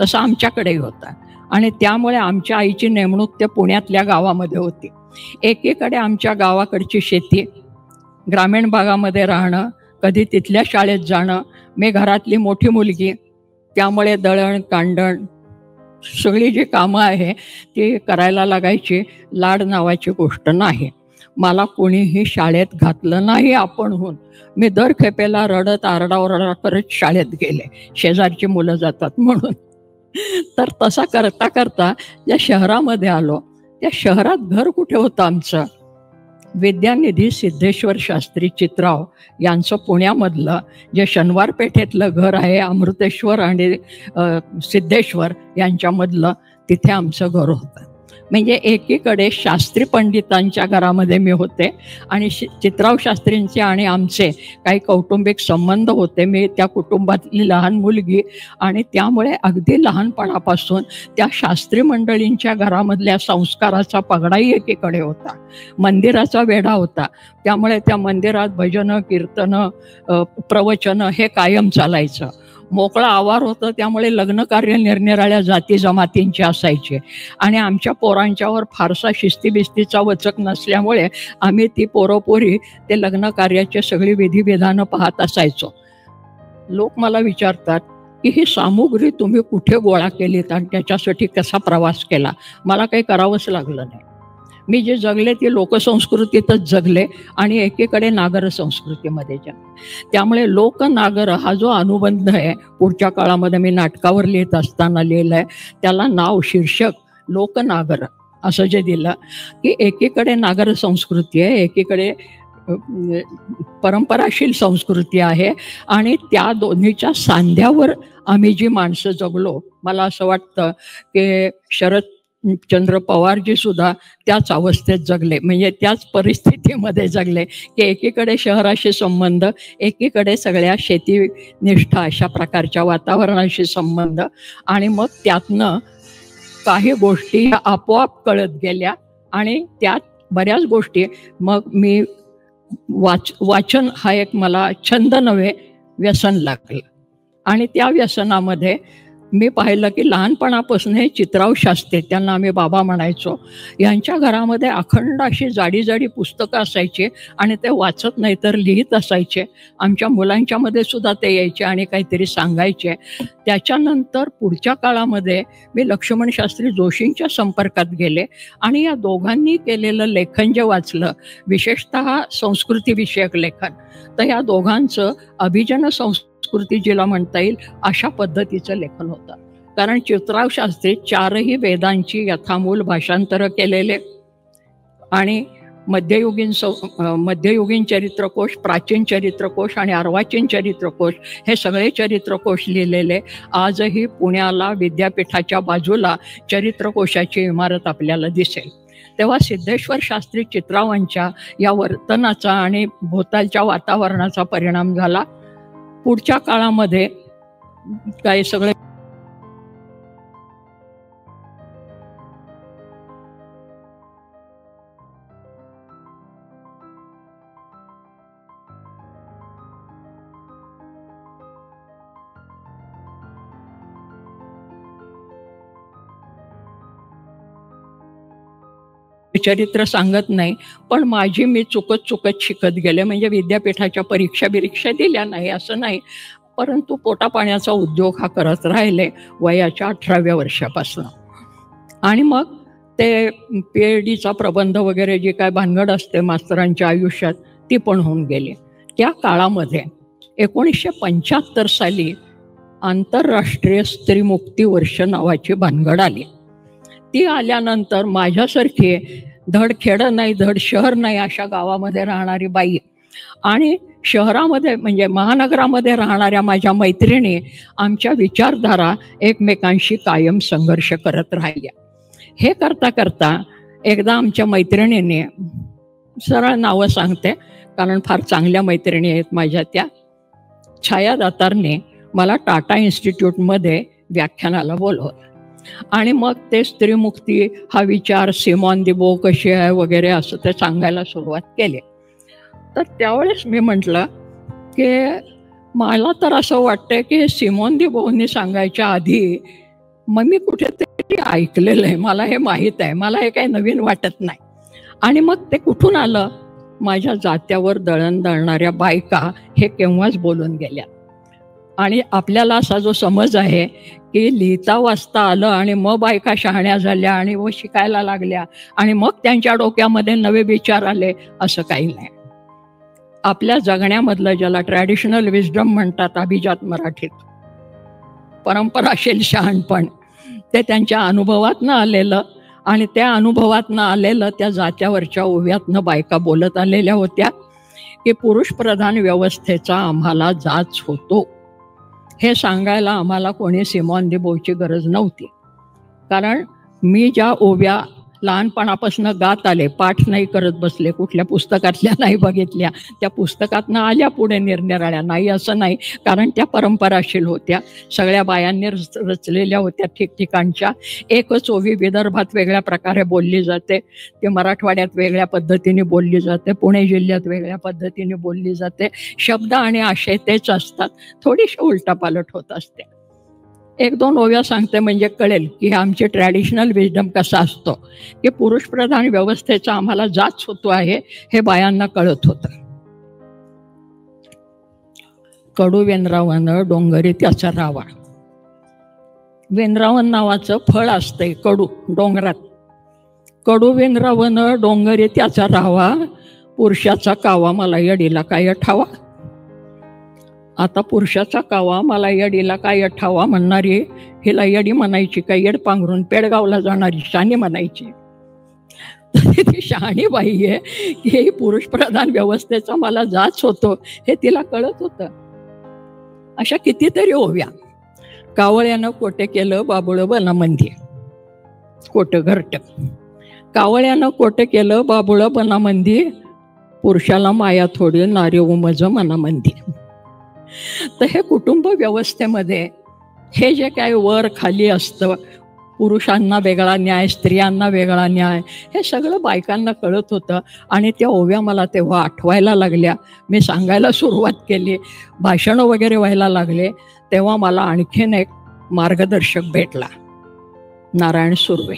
तसं आमच्याकडेही होतं. आणि त्यामुळे आमच्या आईची नेमणूक त्या पुण्यातल्या गावामध्ये होती. एकीकडे आमच्या गावाकडची शेती, ग्रामीण भागामध्ये राहणं, कधी तिथल्या शाळेत जाणं, मी घरातली मोठी मुलगी, त्यामुळे दळण कांडण सगळी जी कामं आहे ती करायला लागायची. लाड नावाची गोष्ट नाही. मला कोणीही शाळेत घातलं नाही आपणहून. मी दर खेपेला रडत आरडाओरडा करत शाळेत गेले, शेजारची मुलं जातात म्हणून. तर तसा करता करता ज्या शहरामध्ये आलो, त्या शहरात घर कुठे होतं आमचं, विद्यानिधी सिद्धेश्वर शास्त्री चित्राव यांचं पुण्यामधलं जे शनिवार पेठेतलं घर आहे, अमृतेश्वर आणि सिद्धेश्वर यांच्यामधलं, तिथे आमचं घर होतं. म्हणजे एकीकडे शास्त्री पंडितांच्या घरामध्ये मी होते आणि चित्राव शास्त्रींचे आणि आमचे काही कौटुंबिक संबंध होते. मी त्या कुटुंबातली लहान मुलगी, आणि त्यामुळे अगदी लहानपणापासून त्या शास्त्री मंडळींच्या घरामधल्या संस्काराचा पगडाही एकीकडे होता. मंदिराचा वेढा होता, त्यामुळे त्या मंदिरात भजनं, कीर्तनं, प्रवचनं हे कायम चालायचं. मोकळा आवार होतं, त्यामुळे लग्नकार्य निरनिराळ्या जाती जमातींचे असायचे. आणि आमच्या पोरांच्यावर फारसा शिस्तीबिस्तीचा वचक नसल्यामुळे आम्ही ती पोरोपोरी ते लग्नकार्याचे सगळी विधिविधानं पाहत असायचो. लोक मला विचारतात की ही सामुग्री तुम्ही कुठे गोळा केलीत आणि त्याच्यासाठी कसा प्रवास केला. मला काही करावंच लागलं नाही. मी जे जगले ते लोकसंस्कृतीतच जगले आणि एकीकडे नागर संस्कृतीमध्ये जगले. त्यामुळे लोकनागर हा जो अनुबंध आहे, पुढच्या काळामध्ये मी नाटकावर लिहित असताना लिहिलं आहे, त्याला नाव शीर्षक लोकनागर असं जे दिलं, की एकीकडे नागर संस्कृती आहे, एकीकडे परंपराशील संस्कृती आहे, आणि त्या दोन्हीच्या सांध्यावर आम्ही जी माणसं जगलो. मला असं वाटतं की शरद चंद्र पवारजी सुद्धा त्याच अवस्थेत जगले, म्हणजे त्याच परिस्थितीमध्ये जगले की एकीकडे शहराशी संबंध, एकीकडे सगळ्या शेतीनिष्ठ अशा प्रकारच्या वातावरणाशी संबंध, आणि मग त्यातनं काही गोष्टी आपोआप कळत गेल्या आणि त्यात बऱ्याच गोष्टी मग मी वाचन हा एक मला छंद नव्हे व्यसन लागलं. आणि त्या व्यसनामध्ये मी पाहिलं की लहानपणापासून हे चित्राव शास्त्री, त्यांना आम्ही बाबा म्हणायचो, यांच्या घरामध्ये अखंड अशी जाडी जाडी पुस्तकं असायची आणि ते वाचत नाही तर लिहित असायचे. आमच्या मुलांच्यामध्ये सुद्धा ते यायचे आणि काहीतरी सांगायचे. त्याच्यानंतर पुढच्या काळामध्ये मी लक्ष्मण शास्त्री जोशींच्या संपर्कात गेले आणि या दोघांनी केलेलं लेखन जे वाचलं, विशेषतः संस्कृतीविषयक लेखन, तर या दोघांचं अभिजन संस्कृती जिला म्हणता येईल अशा पद्धतीचं लेखन होतं. कारण चित्राव शास्त्री 4ही वेदांची यथामूल भाषांतर केलेले आणि मध्ययुगीन चरित्रकोश, प्राचीन चरित्रकोश आणि अर्वाचीन चरित्रकोश हे सगळे चरित्रकोश लिहिलेले. आजही पुण्याला विद्यापीठाच्या बाजूला चरित्रकोशाची इमारत आपल्याला दिसेल. तेव्हा सिद्धेश्वर शास्त्री चित्रावांच्या या वर्तनाचा आणि भोवतालच्या वातावरणाचा परिणाम झाला. पुढच्या काळामध्ये काही सगळे चरित्र सांगत नाही, पण माझी मी चुकत शिकत गेले. म्हणजे विद्यापीठाच्या परीक्षा दिल्या नाही असं नाही, परंतु पोटापाण्याचा उद्योग हा करत राहिले वयाच्या 18व्या वर्षापासून. आणि मग ते PhDचा प्रबंध वगैरे जी काय भानगड असते मास्तरांच्या आयुष्यात ती पण होऊन गेली. त्या काळामध्ये 1975 साली आंतरराष्ट्रीय स्त्रीमुक्ती वर्ष नावाची भानगड आली. ती आल्यानंतर माझ्यासारखी धड खेडं नाही धड शहर नाही अशा गावामध्ये राहणारी बाई आणि शहरामध्ये म्हणजे महानगरामध्ये राहणाऱ्या माझ्या मैत्रिणी आमच्या विचारधारा एकमेकांशी कायम संघर्ष करत राहिल्या. हे करता करता एकदा आमच्या मैत्रिणीने, सरळ नावं सांगते कारण फार चांगल्या मैत्रिणी आहेत माझ्या, त्या छाया दातारने मला टाटा इन्स्टिट्यूटमध्ये व्याख्यानाला बोलवलं. आणि मग ते स्त्रीमुक्ती हा विचार, सिमॉन दी बो कशी आहे वगैरे असं ते सांगायला सुरुवात केली. तर त्यावेळेस मी म्हटलं की मला तर असं वाटतं की सिमॉन दी बोनी सांगायच्या आधी मग मी कुठेतरी ऐकलेलं आहे, मला हे माहीत आहे, मला हे काही नवीन वाटत नाही. आणि मग ते कुठून आलं, माझ्या जात्यावर दळण दळणाऱ्या बायका हे केव्हाच बोलून गेल्या. आणि आपल्याला असा जो समज आहे की लिहिता वाचता आलं आणि मग बायका शहाण्या झाल्या आणि व शिकायला लागल्या आणि मग त्यांच्या डोक्यामध्ये नवे विचार आले, असं काही नाही. आपल्या जगण्यामधलं ज्याला ट्रॅडिशनल विजडम म्हणतात अभिजात मराठीत, परंपराशील शहाणपण, ते त्यांच्या अनुभवातनं आलेलं आणि त्या अनुभवातनं आलेलं त्या जात्यावरच्या ओव्यातनं बायका बोलत आलेल्या होत्या की पुरुषप्रधान व्यवस्थेचा आम्हाला जाच होतो. हे सांगायला आम्हाला कोणी सिमॉन दी बोची गरज नव्हती. कारण मी ज्या ओव्या लहानपणापासून गात आले, पाठ नाही करत बसले, कुठल्या पुस्तकातल्या नाही बघितल्या, त्या पुस्तकातनं आल्या पुढे निरनिराळ्या, नाही असं नाही, कारण त्या परंपराशील होत्या, सगळ्या बायांनी रचलेल्या होत्या ठिकठिकाणच्या. एकच ओवी विदर्भात वेगळ्या प्रकारे बोलली जाते, ते मराठवाड्यात वेगळ्या पद्धतीने बोलली जाते, पुणे जिल्ह्यात वेगळ्या पद्धतीने बोलली जाते. शब्द आणि आशय तेच असतात, थोडीशी उलटापालट होत असते. 1-2 ओव्या सांगते म्हणजे कळेल की आमचे ट्रॅडिशनल विजडम कसा असतो की पुरुषप्रधान व्यवस्थेचा आम्हाला जाच होतो आहे हे बायांना कळत होतं. कडू वेनरावानं डोंगरी त्याचा रावा. वेनरावन नावाचं फळ असतंय कडू डोंगरात. कडू वेनरावानं डोंगरी त्याचा रावा, पुरुषाचा कावा मला यडीला काय ठावा. आता पुरुषाचा कावा मला यडीला काय ठावा म्हणणारी हिला यडी म्हणायची का येड पांघरून पेडगावला जाणारी शानी म्हणायची. ती शहाणी बाई आहे की ही पुरुषप्रधान व्यवस्थेचा मला जाच होतो हे तिला कळत होतं. अशा कितीतरी ओव्या. कावळ्यानं कोटे केलं बाबुळ वनामंदी. कोट घरट. कावळ्यानं कोट केलं बाबुळ बनामंदी, पुरुषाला माया थोडी नारी उमज मनामंदी. तर हे कुटुंब व्यवस्थेमध्ये हे जे काय वर खाली असतं, पुरुषांना वेगळा न्याय, स्त्रियांना वेगळा न्याय, हे सगळं बायकांना कळत होतं. आणि त्या ओव्या मला तेव्हा आठवायला लागल्या. मी सांगायला सुरुवात केली, भाषणं वगैरे व्हायला लागले, तेव्हा मला आणखीन एक मार्गदर्शक भेटला, नारायण सुर्वे.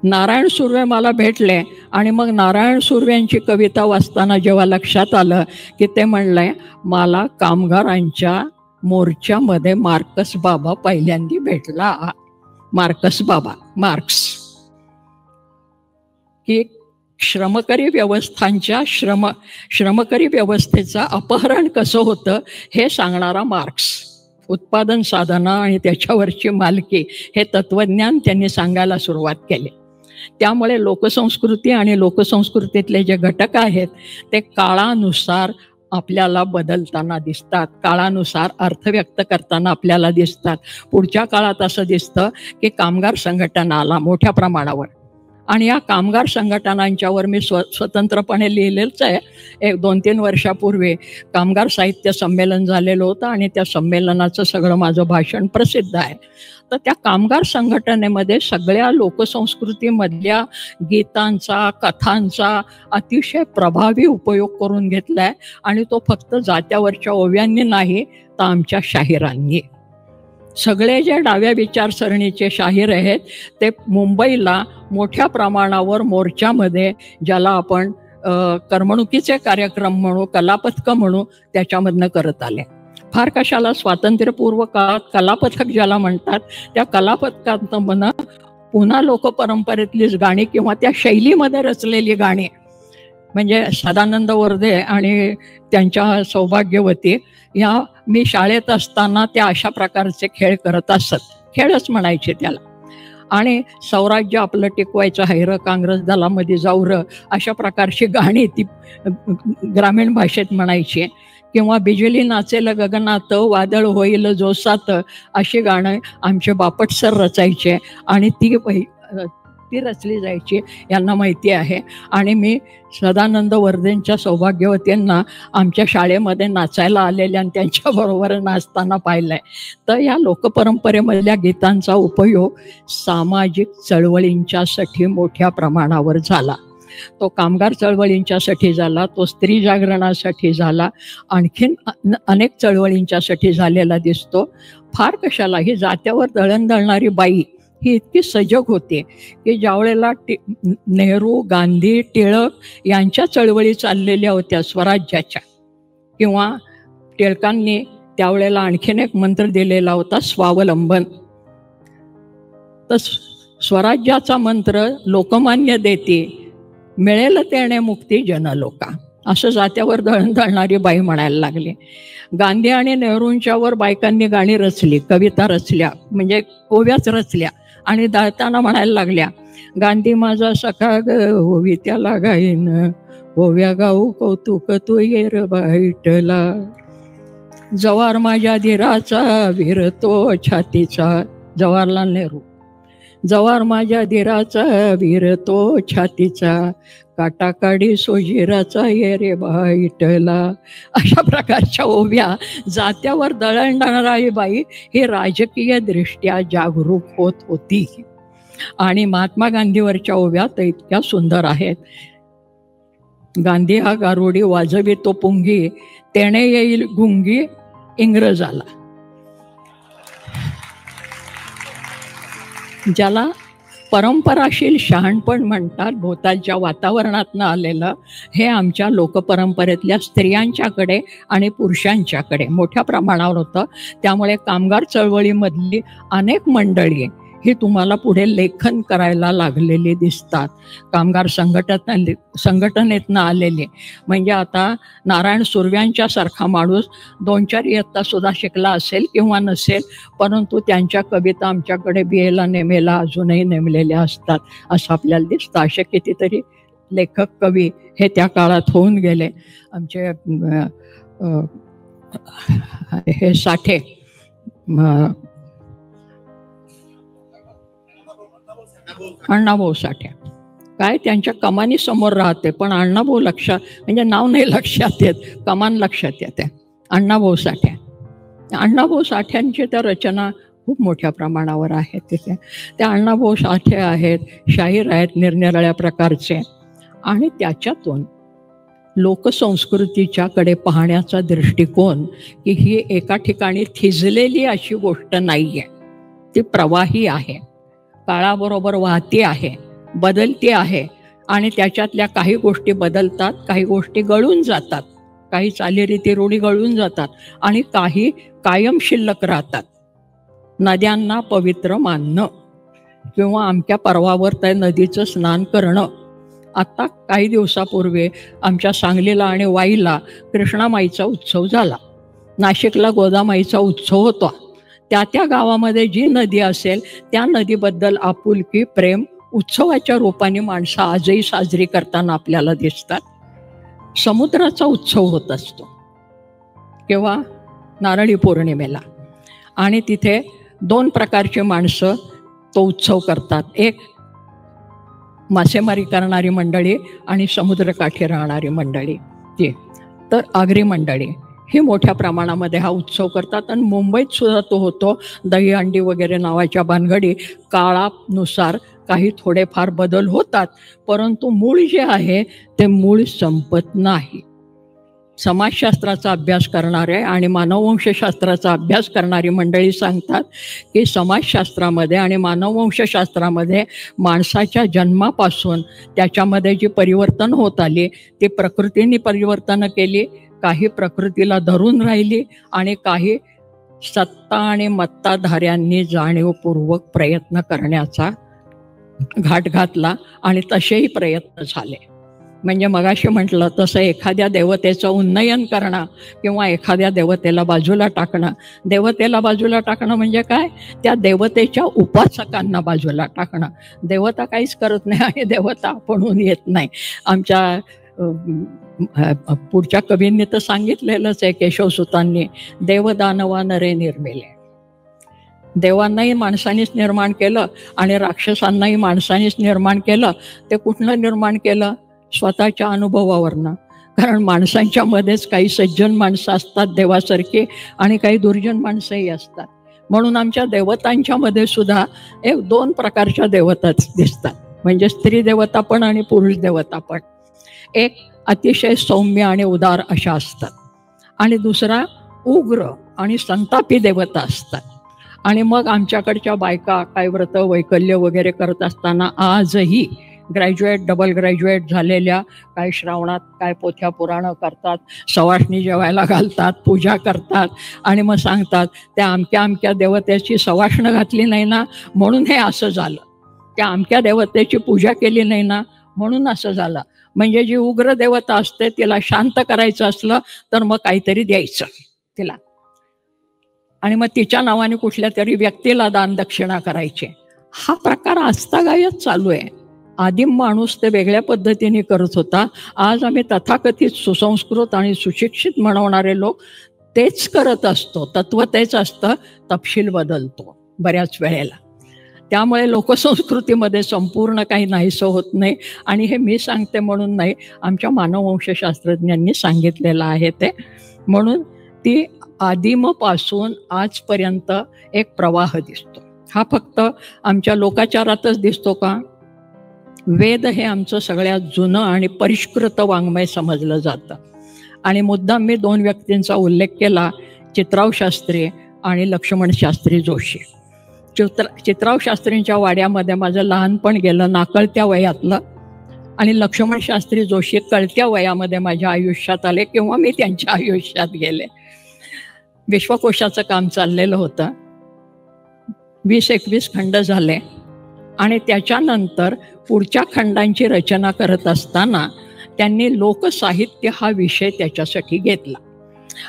नारायण सुर्वे मला भेटले. आणि मग नारायण सुर्व्यांची कविता वाचताना जेव्हा लक्षात आलं की ते म्हणलंय, मला कामगारांच्या मोर्चामध्ये मार्कस बाबा पहिल्यांदा भेटला. मार्कस बाबा, मार्क्स, की श्रमकरी व्यवस्थांच्या श्रमकरी व्यवस्थेचं अपहरण कसं होतं हे सांगणारा मार्क्स. उत्पादन साधना आणि त्याच्यावरची मालकी हे तत्वज्ञान त्यांनी सांगायला सुरुवात केली. त्यामुळे लोकसंस्कृती आणि लोकसंस्कृतीतले जे घटक आहेत ते काळानुसार आपल्याला बदलताना दिसतात, काळानुसार अर्थ व्यक्त करताना आपल्याला दिसतात. पुढच्या काळात असं दिसतं की कामगार संघटना आला मोठ्या प्रमाणावर. आणि या कामगार संघटनांच्यावर मी स्वतंत्रपणे लिहिलेलंच आहे. 1-2-3 वर्षापूर्वी कामगार साहित्य संमेलन झालेलं होतं आणि त्या संमेलनाचं सगळं माझं भाषण प्रसिद्ध आहे. तर त्या कामगार संघटनेमध्ये सगळ्या लोकसंस्कृतीमधल्या गीतांचा, कथांचा अतिशय प्रभावी उपयोग करून घेतला आहे. आणि तो फक्त जात्यावरच्या ओव्यांनी नाही, तर आमच्या शाहिरांनी. सगळे जे डाव्या विचारसरणीचे शाहीर आहेत ते मुंबईला मोठ्या प्रमाणावर मोर्चामध्ये, ज्याला आपण करमणुकीचे कार्यक्रम म्हणू, कलापथकं म्हणू, त्याच्यामधनं करत आले. फार कशाला स्वातंत्र्यपूर्व काळात कलापथक ज्याला म्हणतात, त्या कलापथकांतनं पुन्हा लोकपरंपरेतलीच गाणी किंवा त्या शैलीमध्ये रचलेली गाणी, म्हणजे सदानंद वर्दे आणि त्यांच्या सौभाग्यवती या मी शाळेत असताना त्या अशा प्रकारचे खेळ करत असत. खेळच म्हणायचे त्याला. आणि स्वराज्य आपलं टिकवायचं हैर, काँग्रेस दलामध्ये जाऊर, अशा प्रकारची गाणी ती ग्रामीण भाषेत म्हणायची. किंवा बिजली नाचेल गगनात, वादळ होईल जोसात, अशी गाणं आमचे बापट सर रचायचे. आणि ती रचली जायची, यांना माहिती आहे. आणि मी सदानंद वर्देंच्या सौभाग्यवतींना आमच्या शाळेमध्ये नाचायला आलेल्या आणि त्यांच्याबरोबर नाचताना पाहिलंय. तर या लोकपरंपरेमधल्या गीतांचा उपयोग सामाजिक चळवळींच्यासाठी मोठ्या प्रमाणावर झाला. तो कामगार चळवळींच्यासाठी झाला, तो स्त्री जागरणासाठी झाला, आणखीन अनेक चळवळींच्यासाठी झालेला दिसतो. फार कशाला, ही जात्यावर दळण दळणारी बाई ही इतकी सजग होते की ज्यावेळेला नेहरू, गांधी, टिळक यांच्या चळवळी चाललेल्या होत्या स्वराज्याच्या, किंवा टिळकांनी त्यावेळेला आणखीन एक मंत्र दिलेला होता, स्वावलंबन. तर स्वराज्याचा मंत्र लोकमान्य देते, मिळेल तेणे मुक्ती जनलोका, असं जात्यावर दळण दळणारी बाई म्हणायला लागली. गांधी आणि नेहरूंच्यावर बायकांनी गाणी रचली, कविता रचल्या, म्हणजे ओव्याच रचल्या. आणि दळताना म्हणायला लागल्या, गांधी माझा सखा ग होवी त्याला गाईन, ओव्या गाऊ कौतुक तू येर बाईटला, जवार माझ्या धीराचा वीर तो छातीचा. जवाहरलाल नेहरू. जवार माझ्या धीराचा वीर तो छातीचा, काटाकाडी सोजिराचा ये रे बाईटला. अशा प्रकारच्या ओव्या जात्यावर दळण दळणारी बाई ही राजकीय दृष्ट्या जागरूक होत होती. आणि महात्मा गांधीवरच्या ओव्या तर इतक्या सुंदर आहेत. गांधी हा गारुडी वाजवी तो पुंगी, तेणे येईल गुंगी इंग्रजाला. ज्याला परंपराशील शहाणपण म्हणतात, भोवतालच्या वातावरणातनं आलेलं, हे आमच्या लोकपरंपरेतल्या स्त्रियांच्याकडे आणि पुरुषांच्याकडे मोठ्या प्रमाणावर होतं. त्यामुळे कामगार चळवळीमधली अनेक मंडळी ही तुम्हाला पुढे लेखन करायला लागलेली दिसतात. कामगार संघटनेतनं आलेले, म्हणजे आता नारायण सुर्व्यांच्यासारखा माणूस 2-4 इयत्ता सुद्धा शिकला असेल किंवा नसेल, परंतु त्यांच्या कविता आमच्याकडे BA नेमेला अजूनही नेमलेल्या असतात असं आपल्याला दिसतं. असे कितीतरी लेखक, कवी हे त्या काळात होऊन गेले. आमचे हे साठे, अण्णाभाऊ साठे. काय त्यांच्या कमानी समोर राहते, पण अण्णाभाऊ लक्षात, म्हणजे नाव नाही लक्षात येत, कमान लक्षात येते. अण्णाभाऊ साठे. अण्णाभाऊ साठ्यांची त्या रचना खूप मोठ्या प्रमाणावर आहेत तिथे. त्या अण्णाभाऊ साठे आहेत, शाहीर आहेत निरनिराळ्या प्रकारचे, आणि त्याच्यातून लोकसंस्कृतीच्या कडे पाहण्याचा दृष्टिकोन की ही एका ठिकाणी थिजलेली अशी गोष्ट नाही आहे, ती प्रवाही आहे, काळाबरोबर वाहती आहे, बदलती आहे, आणि त्याच्यातल्या काही गोष्टी बदलतात, काही गोष्टी गळून जातात, काही चालीरीती रूढी गळून जातात, आणि काही कायम शिल्लक राहतात. नद्यांना पवित्र मानणं किंवा अमक्या पर्वावर त्या नदीचं स्नान करणं. आता काही दिवसापूर्वी आमच्या सांगलीला आणि वाईला कृष्णामाईचा उत्सव झाला, नाशिकला गोदामाईचा उत्सव होता. त्या त्या गावामध्ये जी नदी असेल त्या नदीबद्दल आपुलकी, प्रेम उत्सवाच्या रूपाने माणसं आजही साजरी करताना आपल्याला दिसतात. समुद्राचा उत्सव होत असतो किंवा नारळी पौर्णिमेला, आणि तिथे 2 प्रकारचे माणसं तो उत्सव करतात. एक मासेमारी करणारी मंडळी आणि समुद्रकाठी राहणारी मंडळी, ती तर आगरी मंडळी ही मोठ्या प्रमाणामध्ये हा उत्सव करतात. आणि मुंबईत सुद्धा तो होतो. दहीहंडी वगैरे नावाच्या भानगडी काळानुसार काही थोडेफार बदल होतात, परंतु मूळ जे आहे ते मूळ संपत नाही. समाजशास्त्राचा अभ्यास करणारे आणि मानववंशशास्त्राचा अभ्यास करणारी मंडळी सांगतात की समाजशास्त्रामध्ये आणि मानववंशशास्त्रामध्ये माणसाच्या जन्मापासून त्याच्यामध्ये जी परिवर्तन होत आली ती प्रकृतीने परिवर्तनं केली, काही प्रकृतीला धरून राहिली, आणि काही सत्ता आणि मत्ताधाऱ्यांनी जाणीवपूर्वक प्रयत्न करण्याचा घाट घातला, आणि तसेही प्रयत्न झाले. म्हणजे मगाशी म्हटलं तसं एखाद्या देवतेचं उन्नयन करणं किंवा एखाद्या देवतेला बाजूला टाकणं. देवतेला बाजूला टाकणं म्हणजे काय? त्या देवतेच्या उपासकांना बाजूला टाकणं. देवता काहीच करत नाही आणि देवता आपणहून येत नाही. आमच्या पुढच्या कवींनी तर सांगितलेलंच आहे, केशवसुतांनी, देवदानवा नरे निर्मिले. देवांनाही माणसानीच निर्माण केलं आणि राक्षसांनाही माणसानीच निर्माण केलं. ते कुठलं निर्माण केलं? स्वतःच्या अनुभवावरनं. कारण माणसांच्या मध्येच काही सज्जन माणसं असतात देवासारखी, आणि काही दुर्जन माणसंही असतात. म्हणून आमच्या देवतांच्या मध्ये सुद्धा 2 प्रकारच्या देवताच दिसतात, म्हणजे स्त्री देवता पण आणि पुरुष देवता पण. एक अतिशय सौम्य आणि उदार अशा असतात, आणि दुसरा उग्र आणि संतापी देवता असतात. आणि मग आमच्याकडच्या बायका काय व्रत वैकल्य वगैरे करत असताना आजही ग्रॅज्युएट, डबल ग्रॅज्युएट झालेल्या काय श्रावणात काय पोथ्या पुराणं करतात, सवाष्णी जेवायला घालतात, पूजा करतात, आणि मग सांगतात त्या अमक्या अमक्या देवतेची सवाष्ण घातली नाही ना म्हणून हे असं झालं, त्या अमक्या देवतेची पूजा केली नाही ना म्हणून असं झालं. म्हणजे जी उग्र देवता असते तिला शांत करायचं असलं तर मग काहीतरी द्यायचं तिला, आणि मग तिच्या नावाने कुठल्या तरी व्यक्तीला दान दक्षिणा करायची. हा प्रकार आजतागायत चालू आहे. आदिम माणूस ते वेगळ्या पद्धतीने करत होता. आज आम्ही तथाकथित सुसंस्कृत आणि सुशिक्षित म्हणवणारे लोक तेच करत असतो. तत्व तेच असतं, तपशील बदलतो बऱ्याच वेळेला. त्यामुळे लोकसंस्कृतीमध्ये संपूर्ण काही नाहीसं होत नाही. आणि हे मी सांगते म्हणून नाही, आमच्या मानववंशशास्त्रज्ञांनी सांगितलेलं आहे ते. म्हणून ती आदिमपासून आजपर्यंत एक प्रवाह दिसतो. हा फक्त आमच्या लोकाचारातच दिसतो का? वेद हे आमचं सगळ्यात जुनं आणि परिष्कृत वाङ्मय समजलं जातं. आणि मुद्दाम मी 2 व्यक्तींचा उल्लेख केला, चित्राव शास्त्री आणि लक्ष्मण शास्त्री जोशी. चित्राव शास्त्रींच्या वाड्यामध्ये माझं लहानपण गेलं, नाकळत्या वयातलं, आणि लक्ष्मण शास्त्री जोशी कळत्या वयामध्ये माझ्या आयुष्यात आले किंवा मी त्यांच्या आयुष्यात गेले. विश्वकोशाचं काम चाललेलं होतं, 20-21 खंड झाले, आणि त्याच्यानंतर पुढच्या खंडांची रचना करत असताना त्यांनी लोकसाहित्य हा विषय त्याच्यासाठी घेतला.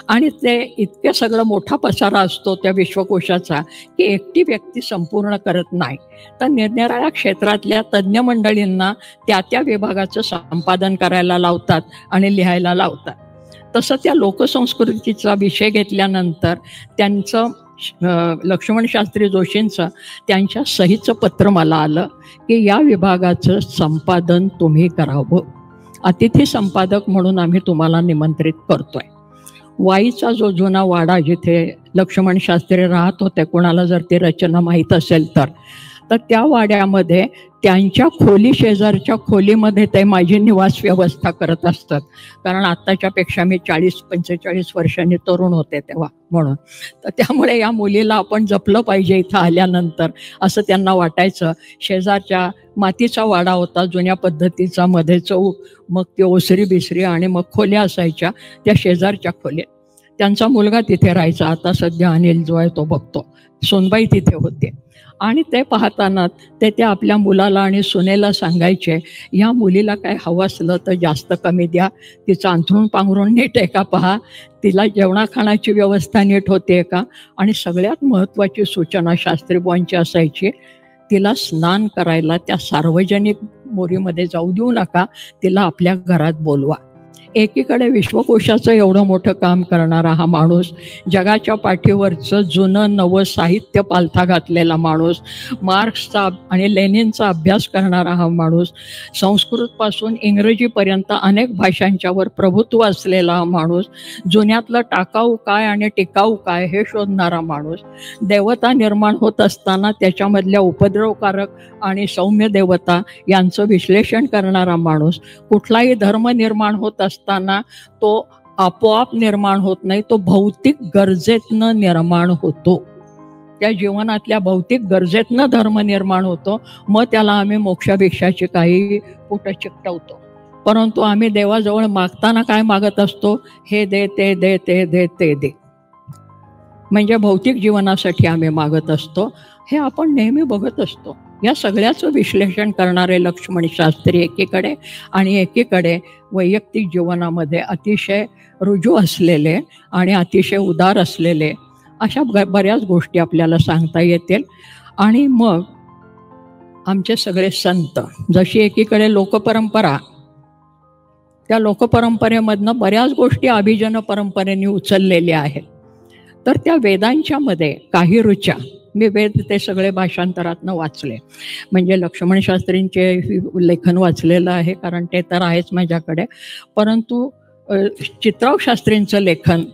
आणि ते इतकं सगळं मोठा पसारा असतो त्या विश्वकोशाचा की एकटी व्यक्ती संपूर्ण करत नाही, तर निरनिराळ्या क्षेत्रातल्या तज्ज्ञ मंडळींना त्या त्या विभागाचं संपादन करायला लावतात आणि लिहायला लावतात. तसं त्या लोकसंस्कृतीचा विषय घेतल्यानंतर त्यांचं लक्ष्मण शास्त्री जोशींचं त्यांच्या सहीचं पत्र मला आलं की या विभागाचं संपादन तुम्ही करावं, अतिथी संपादक म्हणून आम्ही तुम्हाला निमंत्रित करतोय. वाईचा जो जुना वाडा जिथे लक्ष्मण शास्त्री राहत होते, कोणाला जर ती रचना माहीत असेल तर त्या वाड्यामध्ये त्यांच्या खोली शेजारच्या खोलीमध्ये ते माझी निवास व्यवस्था करत असतात. कारण आत्ताच्यापेक्षा मी 40-45 वर्षांनी तरुण होते तेव्हा, म्हणून तर त्यामुळे या मुलीला आपण जपलं पाहिजे इथं आल्यानंतर असं त्यांना वाटायचं. शेजारच्या मातीचा वाडा होता जुन्या पद्धतीचा, मध्ये चौक, मग ती ओसरी बिसरी आणि मग खोल्या असायच्या त्या शेजारच्या खोल्या. त्यांचा मुलगा तिथे राहायचा, आता सध्या अनिल जो आहे तो बघतो. सोनबाई तिथे होते आणि ते पाहताना ते आपल्या मुलाला आणि सुनेला सांगायचे, या मुलीला काय हवं असलं तर जास्त कमी द्या, तिचं अंथरूण पांघरून नीट आहे का पहा, तिला जेवणाखाण्याची व्यवस्था नीट होते का, आणि सगळ्यात महत्त्वाची सूचना शास्त्रीबाईंची असायची, तिला स्नान करायला त्या सार्वजनिक मोरीमध्ये जाऊ देऊ नका, तिला आपल्या घरात बोलवा. एकीकडे विश्वकोशाचं एवढं मोठं काम करणारा हा माणूस, जगाच्या पाठीवरचं जुनं नवं साहित्य पालथा घातलेला माणूस, मार्क्सचा आणि लेनिनचा अभ्यास करणारा हा माणूस, संस्कृतपासून इंग्रजीपर्यंत अनेक भाषांच्यावर प्रभुत्व असलेला हा माणूस, जुन्यातलं टाकाऊ काय आणि टिकाऊ काय हे शोधणारा माणूस, देवता निर्माण होत असताना त्याच्यामधल्या उपद्रवकारक आणि सौम्य देवता यांचं विश्लेषण करणारा माणूस, कुठलाही धर्म निर्माण होत असताना तो आपोआप निर्माण होत नाही, तो भौतिक गरजेतनं निर्माण होतो. त्या जीवनातल्या भौतिक गरजेतनं धर्म निर्माण होतो, मग त्याला आम्ही मोक्षाभिक्षाची काही पुटं चिकटवतो. परंतु आम्ही देवाजवळ मागताना काय मागत असतो, हे दे ते दे ते दे ते दे, म्हणजे भौतिक जीवनासाठी आम्ही मागत असतो. हे आपण नेहमी बघत असतो. या सगळ्याचं विश्लेषण करणारे लक्ष्मण शास्त्री एकीकडे, आणि एकीकडे वैयक्तिक जीवनामध्ये अतिशय रुजू असलेले आणि अतिशय उदार असलेले, अशा बऱ्याच गोष्टी आपल्याला सांगता येतील. आणि मग आमचे सगळे संत, जशी एकीकडे लोकपरंपरा, त्या लोकपरंपरेमधनं बऱ्याच गोष्टी अभिजन परंपरेने उचललेल्या आहेत. तर त्या वेदांच्या मध्ये काही ऋचा, मी वेद ते सगळे भाषांतरातनं वाचले, म्हणजे लक्ष्मण शास्त्रींचे लेखन वाचलेलं आहे कारण ते तर आहेच माझ्याकडे, परंतु चित्राव शास्त्रींचं लेखन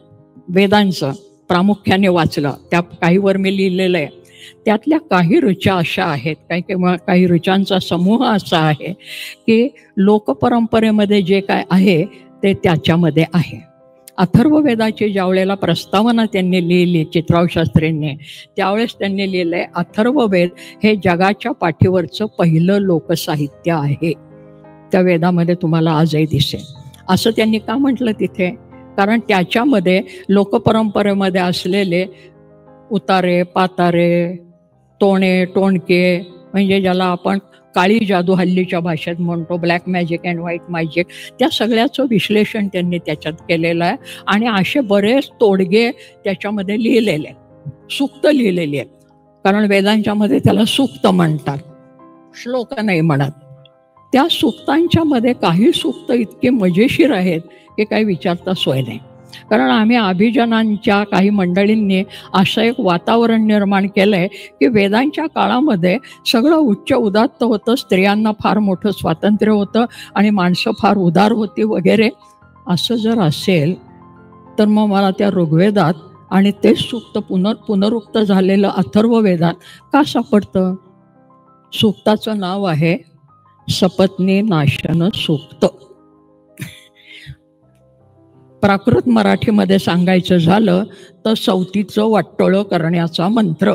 वेदांचं प्रामुख्याने वाचलं. त्या काहीवर मी लिहिलेलं आहे. त्यातल्या काही ऋचा अशा आहेत, काही ऋचांचा समूह असा आहे की लोकपरंपरेमध्ये जे काय आहे ते त्याच्यामध्ये आहे. अथर्ववेदाची ज्यावेळेला प्रस्तावना त्यांनी लिहिली चित्राव शास्त्रींनी, त्यावेळेस त्यांनी लिहिलंय, अथर्ववेद हे जगाच्या पाठीवरचं पहिलं लोकसाहित्य आहे. त्या वेदामध्ये तुम्हाला आजही दिसेल. असं त्यांनी का म्हटलं तिथे, कारण त्याच्यामध्ये लोकपरंपरेमध्ये असलेले उतारे, पातारे, टोणे, टोणके, म्हणजे ज्याला आपण काळी जादू हल्लीच्या भाषेत म्हणतो, black magic and white magic, त्या सगळ्याचं विश्लेषण त्यांनी त्याच्यात केलेलं आहे. आणि असे बरेच तोडगे त्याच्यामध्ये लिहिलेले आहेत, सूक्त लिहिलेली आहेत. कारण वेदांच्या मध्ये त्याला सूक्त म्हणतात, श्लोक नाही म्हणत. त्या सूक्तांच्या मध्ये काही सूक्त इतके मजेशीर आहेत की काही विचारता सोय नाही. कारण आम्ही अभिजनांच्या काही मंडळींनी असं एक वातावरण निर्माण केलं आहे की वेदांच्या काळामध्ये सगळं उच्च उदात्त होतं, स्त्रियांना फार मोठं स्वातंत्र्य होतं आणि माणसं फार उदार होती वगैरे. असं जर असेल तर मग मला त्या ऋग्वेदात आणि तेच सूक्त पुनरुक्त झालेलं अथर्ववेदात का सापडतं? सूक्ताचं नाव आहे सपत्नी नाशन सूक्त. प्राकृत मराठीमध्ये सांगायचं झालं तर सवतीचं वाटोळं करण्याचा मंत्र,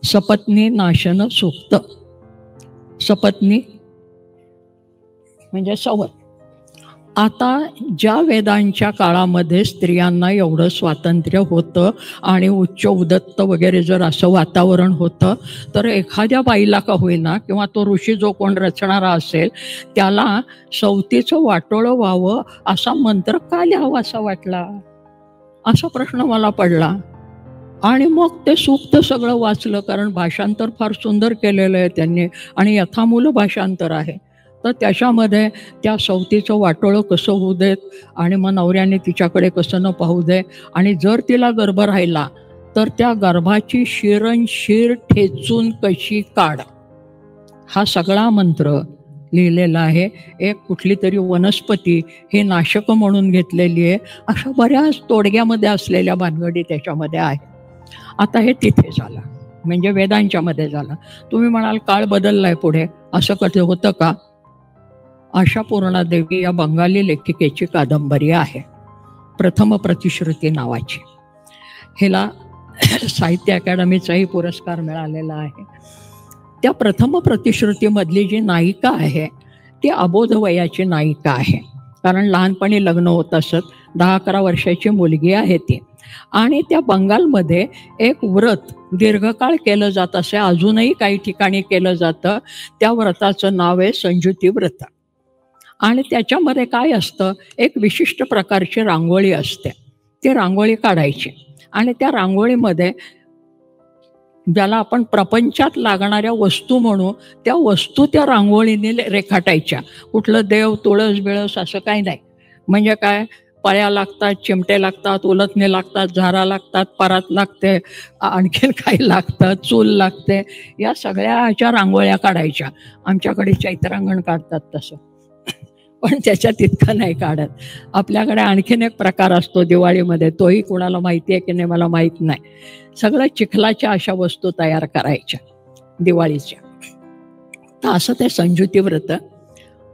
सपत्नी नाशन सूक्त. सपत्नी म्हणजे सवत. आता ज्या वेदांच्या काळामध्ये स्त्रियांना एवढं स्वातंत्र्य होतं आणि उच्च उदत्त वगैरे जर असं वातावरण होतं, तर एखाद्या बाईला का होईना किंवा तो ऋषी जो कोण रचणारा असेल त्याला सवतीचं वाटोळं व्हावं असा मंत्र का लिहावा असा वाटला, असा प्रश्न मला पडला. आणि मग ते सूक्त सगळं वाचलं, कारण भाषांतर फार सुंदर केलेलं आहे त्यांनी आणि यथामूल भाषांतर आहे. तर त्याच्यामध्ये त्या सवतीचं वाटोळं कसं होऊ देत आणि मग नवऱ्याने तिच्याकडे कसं न पाहू दे, आणि जर तिला गर्भ राहिला तर त्या गर्भाची शिरनशीर ठेचून कशी काढ, हा सगळा मंत्र लिहिलेला आहे. एक कुठली तरी वनस्पती ही नाशक म्हणून घेतलेली आहे. अशा बऱ्याच तोडग्यामध्ये असलेल्या भानगडी त्याच्यामध्ये आहे. आता हे तिथे झालं, म्हणजे वेदांच्यामध्ये झालं. तुम्ही म्हणाल काळ बदललाय पुढे, असं कधी होतं का? आशापूर्णा देवी या बंगाली लेखिकेची कादंबरी आहे, प्रथम प्रतिश्रुती नावाची. हिला साहित्य अकादमीचाही पुरस्कार मिळालेला आहे. त्या प्रथम प्रतिश्रुतीमधली जी नायिका आहे ती अबोध वयाची नायिका आहे, कारण लहानपणी लग्न होत असत. 10-11 वर्षाची मुलगी आहे ती. आणि त्या बंगालमध्ये एक व्रत दीर्घकाळ केलं जात असे, अजूनही काही ठिकाणी केलं जातं. त्या व्रताचं नाव आहे संजुती व्रत. आणि त्याच्यामध्ये काय असतं, एक विशिष्ट प्रकारची रांगोळी असते. ती रांगोळी काढायची आणि त्या रांगोळीमध्ये ज्याला आपण प्रपंचात लागणाऱ्या वस्तू म्हणू, त्या वस्तू त्या रांगोळीने रेखाटायच्या. कुठलं देव तुळस बिळस असं काही नाही. म्हणजे काय, पळ्या लागतात, चिमटे लागतात, उलथणे लागतात, झारा लागतात, परात लागते, आणखीन काही लागतं, चूल लागते. या सगळ्या ह्याच्या रांगोळ्या काढायच्या. आमच्याकडे चैत्रांगण काढतात तसं, पण त्याच्यात इतकं नाही काढत. आपल्याकडे आणखीन एक प्रकार असतो दिवाळीमध्ये, तोही कोणाला माहिती आहे की नाही मला माहीत नाही. सगळं चिखलाच्या अशा वस्तू तयार करायच्या दिवाळीच्या. तर असं ते संजुती व्रत.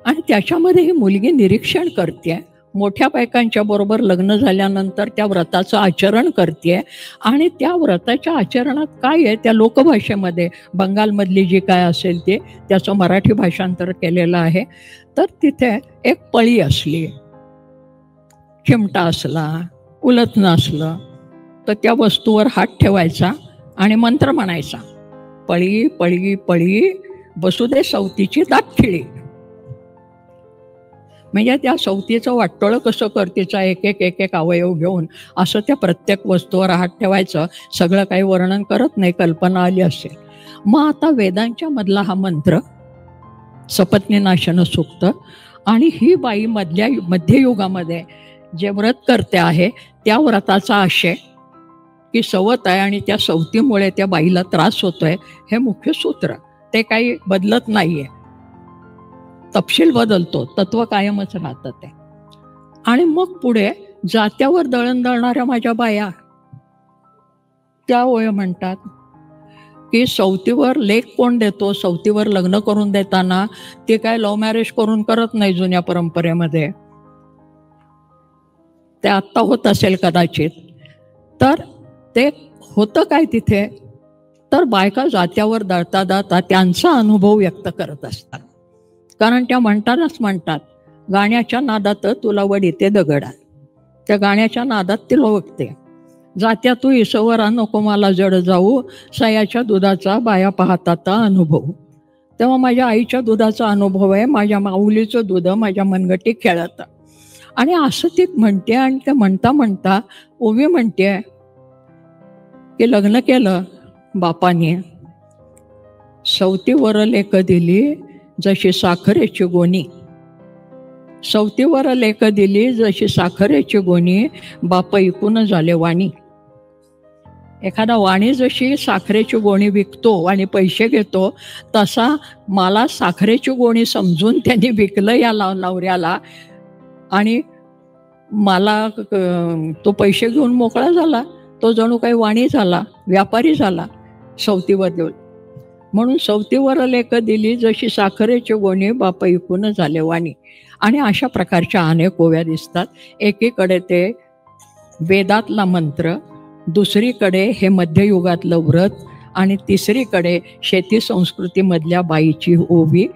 आणि त्याच्यामध्ये ही मुलगी निरीक्षण करते, मोठ्या बायकांच्या बरोबर लग्न झाल्यानंतर त्या व्रताचं आचरण करते. आणि त्या व्रताच्या आचरणात काय आहे, त्या लोकभाषेमध्ये बंगालमधली जी काय असेल ते, त्याचं मराठी भाषांतर केलेलं आहे. तर तिथे एक पळी असली, चिमटा असला, उलथणं असलं, तर त्या वस्तूवर हात ठेवायचा आणि मंत्र म्हणायचा, पळी पळी पळी बसू दे सवतीची दात खिळी. म्हणजे त्या सवतीचं वाटोळं कसं करतेचा एक एक अवयव घेऊन असं त्या प्रत्येक वस्तूवर हात ठेवायचं. सगळं काही वर्णन करत नाही, कल्पना आली असेल. मग आता वेदांच्या मधला हा मंत्र सपत्नीनाशन सूक्त. आणि ही बाई मध्ययुगामध्ये जे व्रत करते आहे त्या व्रताचा आशय की सवत आहे आणि त्या सवतीमुळे त्या बाईला त्रास होतोय, हे मुख्य सूत्र. ते काही बदलत नाहीये, तपशील बदलतो, तत्व कायमच राहतं ते. आणि मग पुढे जात्यावर दळण दळणाऱ्या माझ्या बाया त्या वय म्हणतात की सवतीवर लेख कोण देतो, सवतीवर लग्न करून देताना ते काय लव्ह मॅरेज करून करत नाही जुन्या परंपरेमध्ये. ते आत्ता होत असेल कदाचित. तर ते होतं काय तिथे, तर बायका जात्यावर दळता दळता त्यांचा अनुभव व्यक्त करत असतात. कारण त्या म्हणतात गाण्याच्या नादात तुला वडीते दगडा. त्या गाण्याच्या नादात ती लोकते. जात्या तू इसवरा नको मला जड जाऊ, सयाच्या दुधाचा बाया पाहताता अनुभव. तेव्हा माझ्या आईच्या दुधाचा अनुभव आहे, माझ्या माऊलीचं दूध माझ्या मनगटी खेळत. आणि असं ती म्हणते. आणि ते म्हणता म्हणता ओवी म्हणते की लग्न केलं बापाने, सवतीवर लेक दिली जशी साखरेची गोणी. सवतीवर लेक दिली जशी साखरेची गोणी, बाप ऐकून झाले वाणी. एखादा वाणी जशी साखरेची गोणी विकतो आणि पैसे घेतो, तसा मला साखरेची गोणी समजून त्यांनी विकलं या नवऱ्याला. आणि मला तो पैसे घेऊन मोकळा झाला. तो जणू काही वाणी झाला, व्यापारी झाला सवतीवर देऊन. म्हणून सवतीवर लेक दिली जशी साखरेची गोणी, बाप ऐकून झाले वाणी. आणि अशा प्रकारच्या अनेक ओव्या दिसतात. एकीकडे ते वेदातला मंत्र, दुसरीकडे हे मध्ययुगातलं व्रत, आणि तिसरीकडे शेती संस्कृतीमधल्या बाईची ओवी.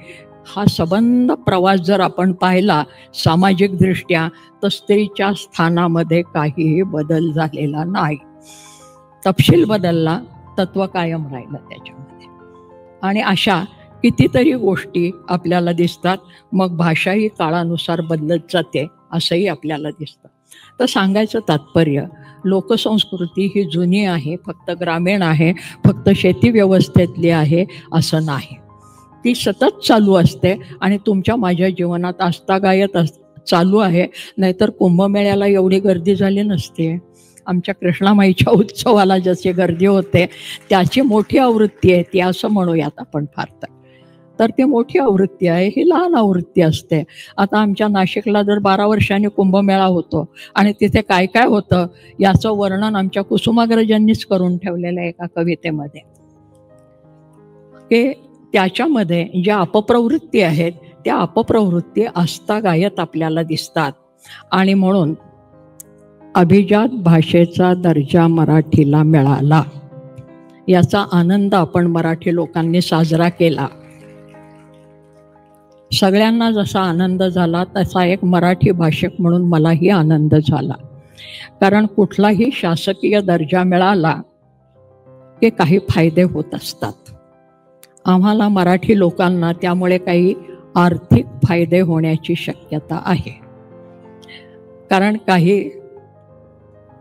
हा संबंध प्रवास जर आपण पाहिला सामाजिकदृष्ट्या, तर स्त्रीच्या स्थानामध्ये काहीही बदल झालेला नाही. तपशील बदलला, तत्व कायम राहिलं त्याच्यामध्ये. आणि अशा कितीतरी गोष्टी आपल्याला दिसतात. मग भाषाही काळानुसार बदलत जाते असंही आपल्याला दिसतं. तर सांगायचं तात्पर्य, लोकसंस्कृती ही जुनी आहे, फक्त ग्रामीण आहे, फक्त शेती व्यवस्थेतली आहे असं नाही. ती सतत चालू असते आणि तुमच्या माझ्या जीवनात आस्थागायत चालू आहे. नाहीतर कुंभमेळ्याला एवढी गर्दी झाली नसते, आमच्या कृष्णामाईच्या उत्सवाला जशी गर्दी होते त्याची मोठी आवृत्ती आहे ती, असं म्हणूयात आपण फार तर ती मोठी आवृत्ती आहे, ही लहान आवृत्ती असते. आता आमच्या नाशिकला जर 12 वर्षांनी कुंभमेळा होतो आणि तिथे काय काय होतं याचं वर्णन आमच्या कुसुमाग्रजांनीच करून ठेवलेलं आहे एका कवितेमध्ये, की त्याच्यामध्ये ज्या अपप्रवृत्ती आहेत त्या अपप्रवृत्ती आस्थागायत आपल्याला दिसतात. आणि म्हणून अभिजात भाषेचा दर्जा मराठीला मिळाला, याचा आनंद आपण मराठी लोकांनी साजरा केला. सगळ्यांना जसा आनंद झाला तसा एक मराठी भाषक म्हणून मलाही आनंद झाला. कारण कुठलाही शासकीय दर्जा मिळाला की काही फायदे होत असतात. आम्हाला मराठी लोकांना त्यामुळे काही आर्थिक फायदे होण्याची शक्यता आहे. कारण काही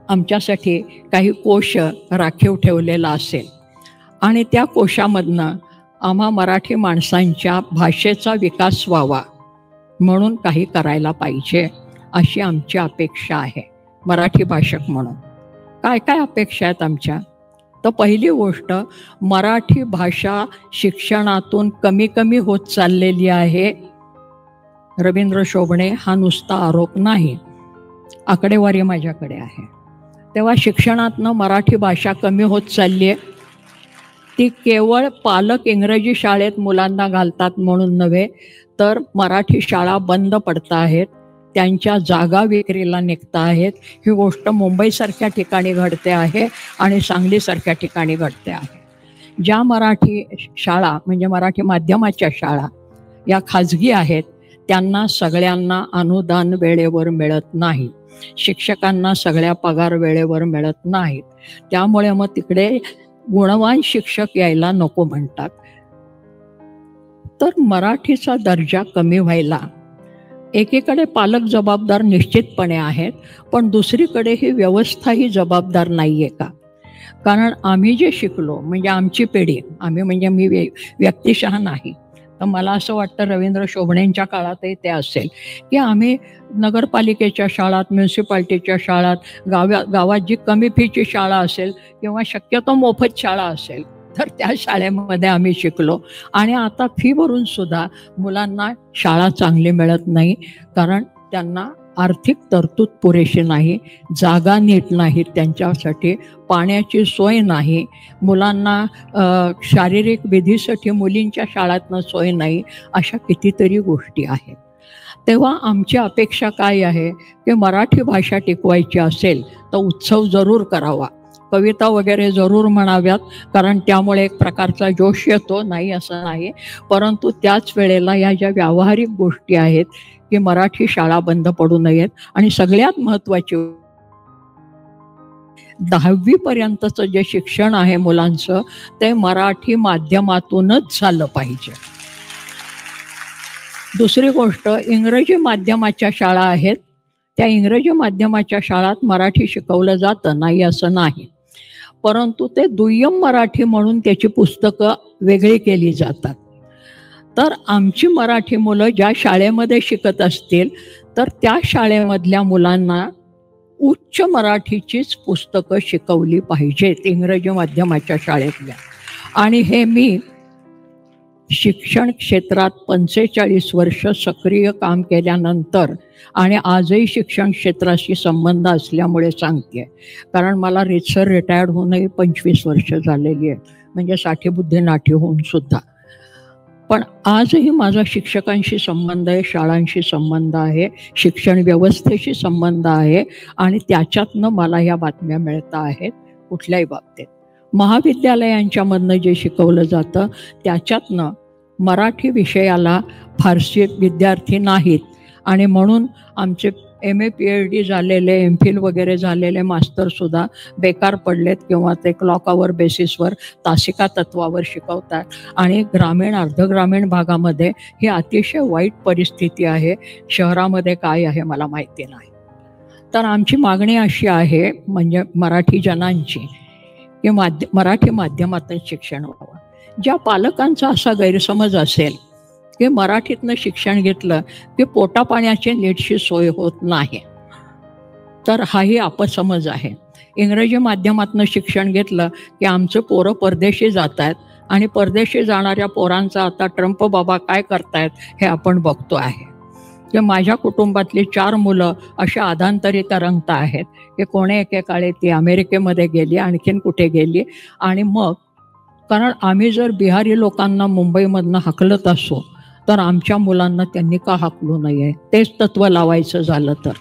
आमच्यासाठी काही कोश राखीव ठेवलेला असेल आणि त्या कोशामधनं आम्हा मराठी माणसांच्या भाषेचा विकास व्हावा म्हणून काही करायला पाहिजे अशी आमची अपेक्षा आहे. मराठी भाषक म्हणून काय काय अपेक्षा आहेत आमच्या, तर पहिली गोष्ट, मराठी भाषा शिक्षणातून कमी कमी होत चाललेली आहे. रवींद्र शोभणे हा नुसता आरोप नाही, आकडेवारी माझ्याकडे आहे. तेव्हा शिक्षणातनं मराठी भाषा कमी होत चालली आहे. ती केवळ पालक इंग्रजी शाळेत मुलांना घालतात म्हणून नव्हे, तर मराठी शाळा बंद पडत आहेत, त्यांच्या जागा विक्रीला निघत आहेत. ही गोष्ट मुंबईसारख्या ठिकाणी घडते आहे आणि सांगलीसारख्या ठिकाणी घडते आहे. ज्या मराठी शाळा म्हणजे मराठी माध्यमाच्या शाळा या खाजगी आहेत त्यांना सगळ्यांना अनुदान वेळेवर मिळत नाही, शिक्षकांना सगळ्या पगार वेळेवर मिळत नाहीत. त्यामुळे मग तिकडे गुणवान शिक्षक यायला नको म्हणतात. तर मराठीचा दर्जा कमी व्हायला एकीकडे पालक जबाबदार निश्चितपणे आहेत, पण दुसरीकडे ही व्यवस्थाही जबाबदार नाही आहे का? कारण आम्ही जे शिकलो म्हणजे आमची पिढी, आम्ही म्हणजे मी व्यक्तिशः नाही, तर मला असं वाटतं रवींद्र शोभणेंच्या काळातही ते असेल की आम्ही नगरपालिकेच्या शाळात, म्युन्सिपाल्टीच्या शाळात, गावात जी कमी फीची शाळा असेल किंवा शक्यतो मोफत शाळा असेल तर त्या शाळेमध्ये आम्ही शिकलो. आणि आता फी भरून सुद्धा मुलांना शाळा चांगली मिळत नाही, कारण त्यांना आर्थिक तरतूद पुरेशी नाही, जागा नीट नाहीत त्यांच्यासाठी, पाण्याची सोय नाही, मुलांना शारीरिक विधीसाठी मुलींच्या शाळातनं सोय नाही, अशा कितीतरी गोष्टी आहेत. तेव्हा आमची अपेक्षा काय आहे की मराठी भाषा टिकवायची असेल तर उत्सव जरूर करावा, कविता वगैरे जरूर म्हणाव्यात, कारण त्यामुळे एक प्रकारचा जोश येतो, नाही असं नाही. परंतु त्याच वेळेला या ज्या व्यावहारिक गोष्टी आहेत की मराठी शाळा बंद पडू नयेत आणि सगळ्यात महत्त्वाची 10वी पर्यंतचं जे शिक्षण आहे मुलांचं ते मराठी माध्यमातूनच झालं पाहिजे. दुसरी गोष्ट, इंग्रजी माध्यमाच्या शाळा आहेत, त्या इंग्रजी माध्यमाच्या शाळात मराठी शिकवलं जातं, नाही असं नाही, परंतु ते दुय्यम मराठी म्हणून त्याची पुस्तकं वेगळी केली जातात. तर आमची मराठी मुलं ज्या शाळेमध्ये शिकत असतील तर त्या शाळेमधल्या मुलांना उच्च मराठीचीच पुस्तकं शिकवली पाहिजेत इंग्रजी माध्यमाच्या शाळेतल्या. आणि हे मी शिक्षण क्षेत्रात 45 वर्ष सक्रिय काम केल्यानंतर आणि आजही शिक्षण क्षेत्राशी संबंध असल्यामुळे सांगते. कारण मला रीतसर रिटायर्ड होऊनही 25 वर्ष झालेली आहे, म्हणजे 60 बुद्धी नाठी होऊन सुद्धा. पण आजही माझा शिक्षकांशी संबंध आहे, शाळांशी संबंध आहे, शिक्षण व्यवस्थेशी संबंध आहे आणि त्याच्यातनं मला ह्या बातम्या मिळत आहेत कुठल्याही बाबतीत. महाविद्यालयांच्यामधनं जे शिकवलं जातं त्याच्यातनं मराठी विषयाला फारसे विद्यार्थी नाहीत आणि म्हणून आमचे MA PhD झालेले, MPhil वगैरे झालेले मास्तरसुद्धा बेकार पडलेत किंवा ते क्लॉक आवर बेसिसवर तासिका तत्वावर शिकवतात. आणि ग्रामीण अर्धग्रामीण भागामध्ये ही अतिशय वाईट परिस्थिती आहे. शहरामध्ये काय आहे मला माहिती नाही. तर आमची मागणी अशी आहे म्हणजे मराठी जनांची की मराठी माध्यमातून शिक्षण व्हावं. ज्या पालकांचा असा गैरसमज असेल की मराठीतनं शिक्षण घेतलं की पोटापाण्याची नीटशी सोय होत नाही, तर हाही अपसमज आहे. इंग्रजी माध्यमातनं शिक्षण घेतलं की आमचं पोरं परदेशी जात आहेत आणि परदेशी जाणाऱ्या पोरांचा आता ट्रम्प बाबा काय करतायत हे आपण बघतो आहे. की माझ्या कुटुंबातली 4 मुलं अशा आधांतरी तरंगत आहेत की कोणे एकेकाळी ती अमेरिकेमध्ये गेली, आणखीन कुठे गेली. आणि मग कारण आम्ही जर बिहारी लोकांना मुंबईमधनं हाकलत असो तर आमच्या मुलांना त्यांनी का हाकलू नये, तेच तत्त्व लावायचं झालं तर.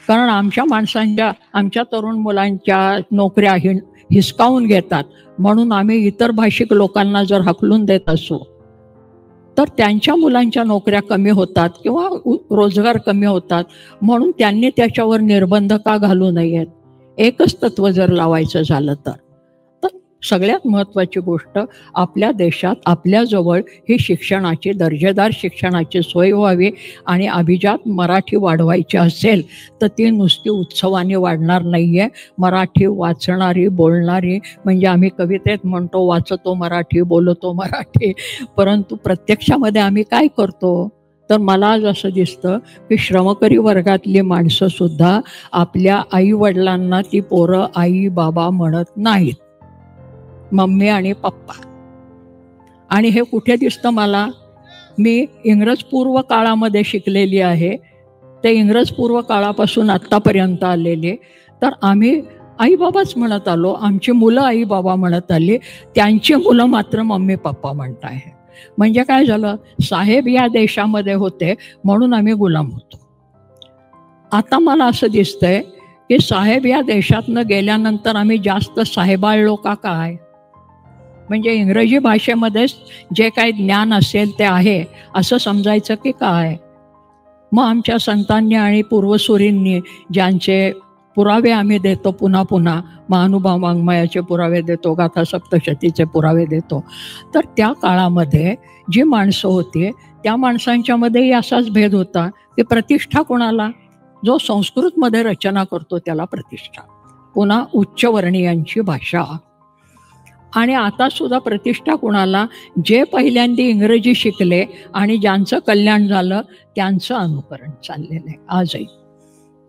कारण आमच्या तरुण मुलांच्या नोकऱ्या हिसकावून घेतात म्हणून आम्ही इतर भाषिक लोकांना जर हाकलून देत असो तर त्यांच्या मुलांच्या नोकऱ्या कमी होतात किंवा रोजगार कमी होतात, म्हणून त्यांनी त्याच्यावर निर्बंध का घालू नयेत. एकच तत्व जर लावायचं झालं तर सगळ्यात महत्त्वाची गोष्ट आपल्या देशात आपल्याजवळ ही शिक्षणाची दर्जेदार शिक्षणाची सोय व्हावी. आणि अभिजात मराठी वाढवायची असेल तर ती नुसती उत्सवाने वाढणार नाही आहे. मराठी वाचणारी बोलणारी, म्हणजे आम्ही कवितेत म्हणतो वाचतो मराठी बोलतो मराठी, परंतु प्रत्यक्षामध्ये आम्ही काय करतो तर मला आज असं दिसतं की श्रमकरी वर्गातली माणसंसुद्धा आपल्या आईवडिलांना ती पोरं आई बाबा म्हणत नाहीत, मम्मी आणि पप्पा. आणि हे कुठे दिसतं मला, मी इंग्रजपूर्व काळामध्ये शिकलेली आहे, ते इंग्रजपूर्व काळापासून आत्तापर्यंत आलेले, तर आम्ही आई बाबाच म्हणत आलो, आमची मुलं आई बाबा म्हणत आली, त्यांची मुलं मात्र मम्मी पप्पा म्हणत आहे. म्हणजे काय झालं, साहेब या देशामध्ये होते म्हणून आम्ही गुलाम होतो. आता मला असं दिसतंय की साहेब या देशातनं गेल्यानंतर आम्ही जास्त साहेबाळलो का काय, म्हणजे इंग्रजी भाषेमध्येच जे काही ज्ञान असेल ते आहे असं समजायचं की काय. मग आमच्या संतांनी आणि पूर्वसुरींनी ज्यांचे पुरावे आम्ही देतो पुन्हा पुन्हा, महानुभाव वाङ्मयाचे पुरावे देतो, गाथा सप्तशतीचे पुरावे देतो, तर त्या काळामध्ये जी माणसं होती त्या माणसांच्यामध्येही असाच भेद होता की प्रतिष्ठा कोणाला, जो संस्कृतमध्ये रचना करतो त्याला प्रतिष्ठा, पुन्हा उच्चवर्णीयांची भाषा. आणि आता सुद्धा प्रतिष्ठा कुणाला, जे पहिल्यांदा इंग्रजी शिकले आणि ज्यांचं कल्याण झालं त्यांचं अनुकरण चाललेलं आहे आजही.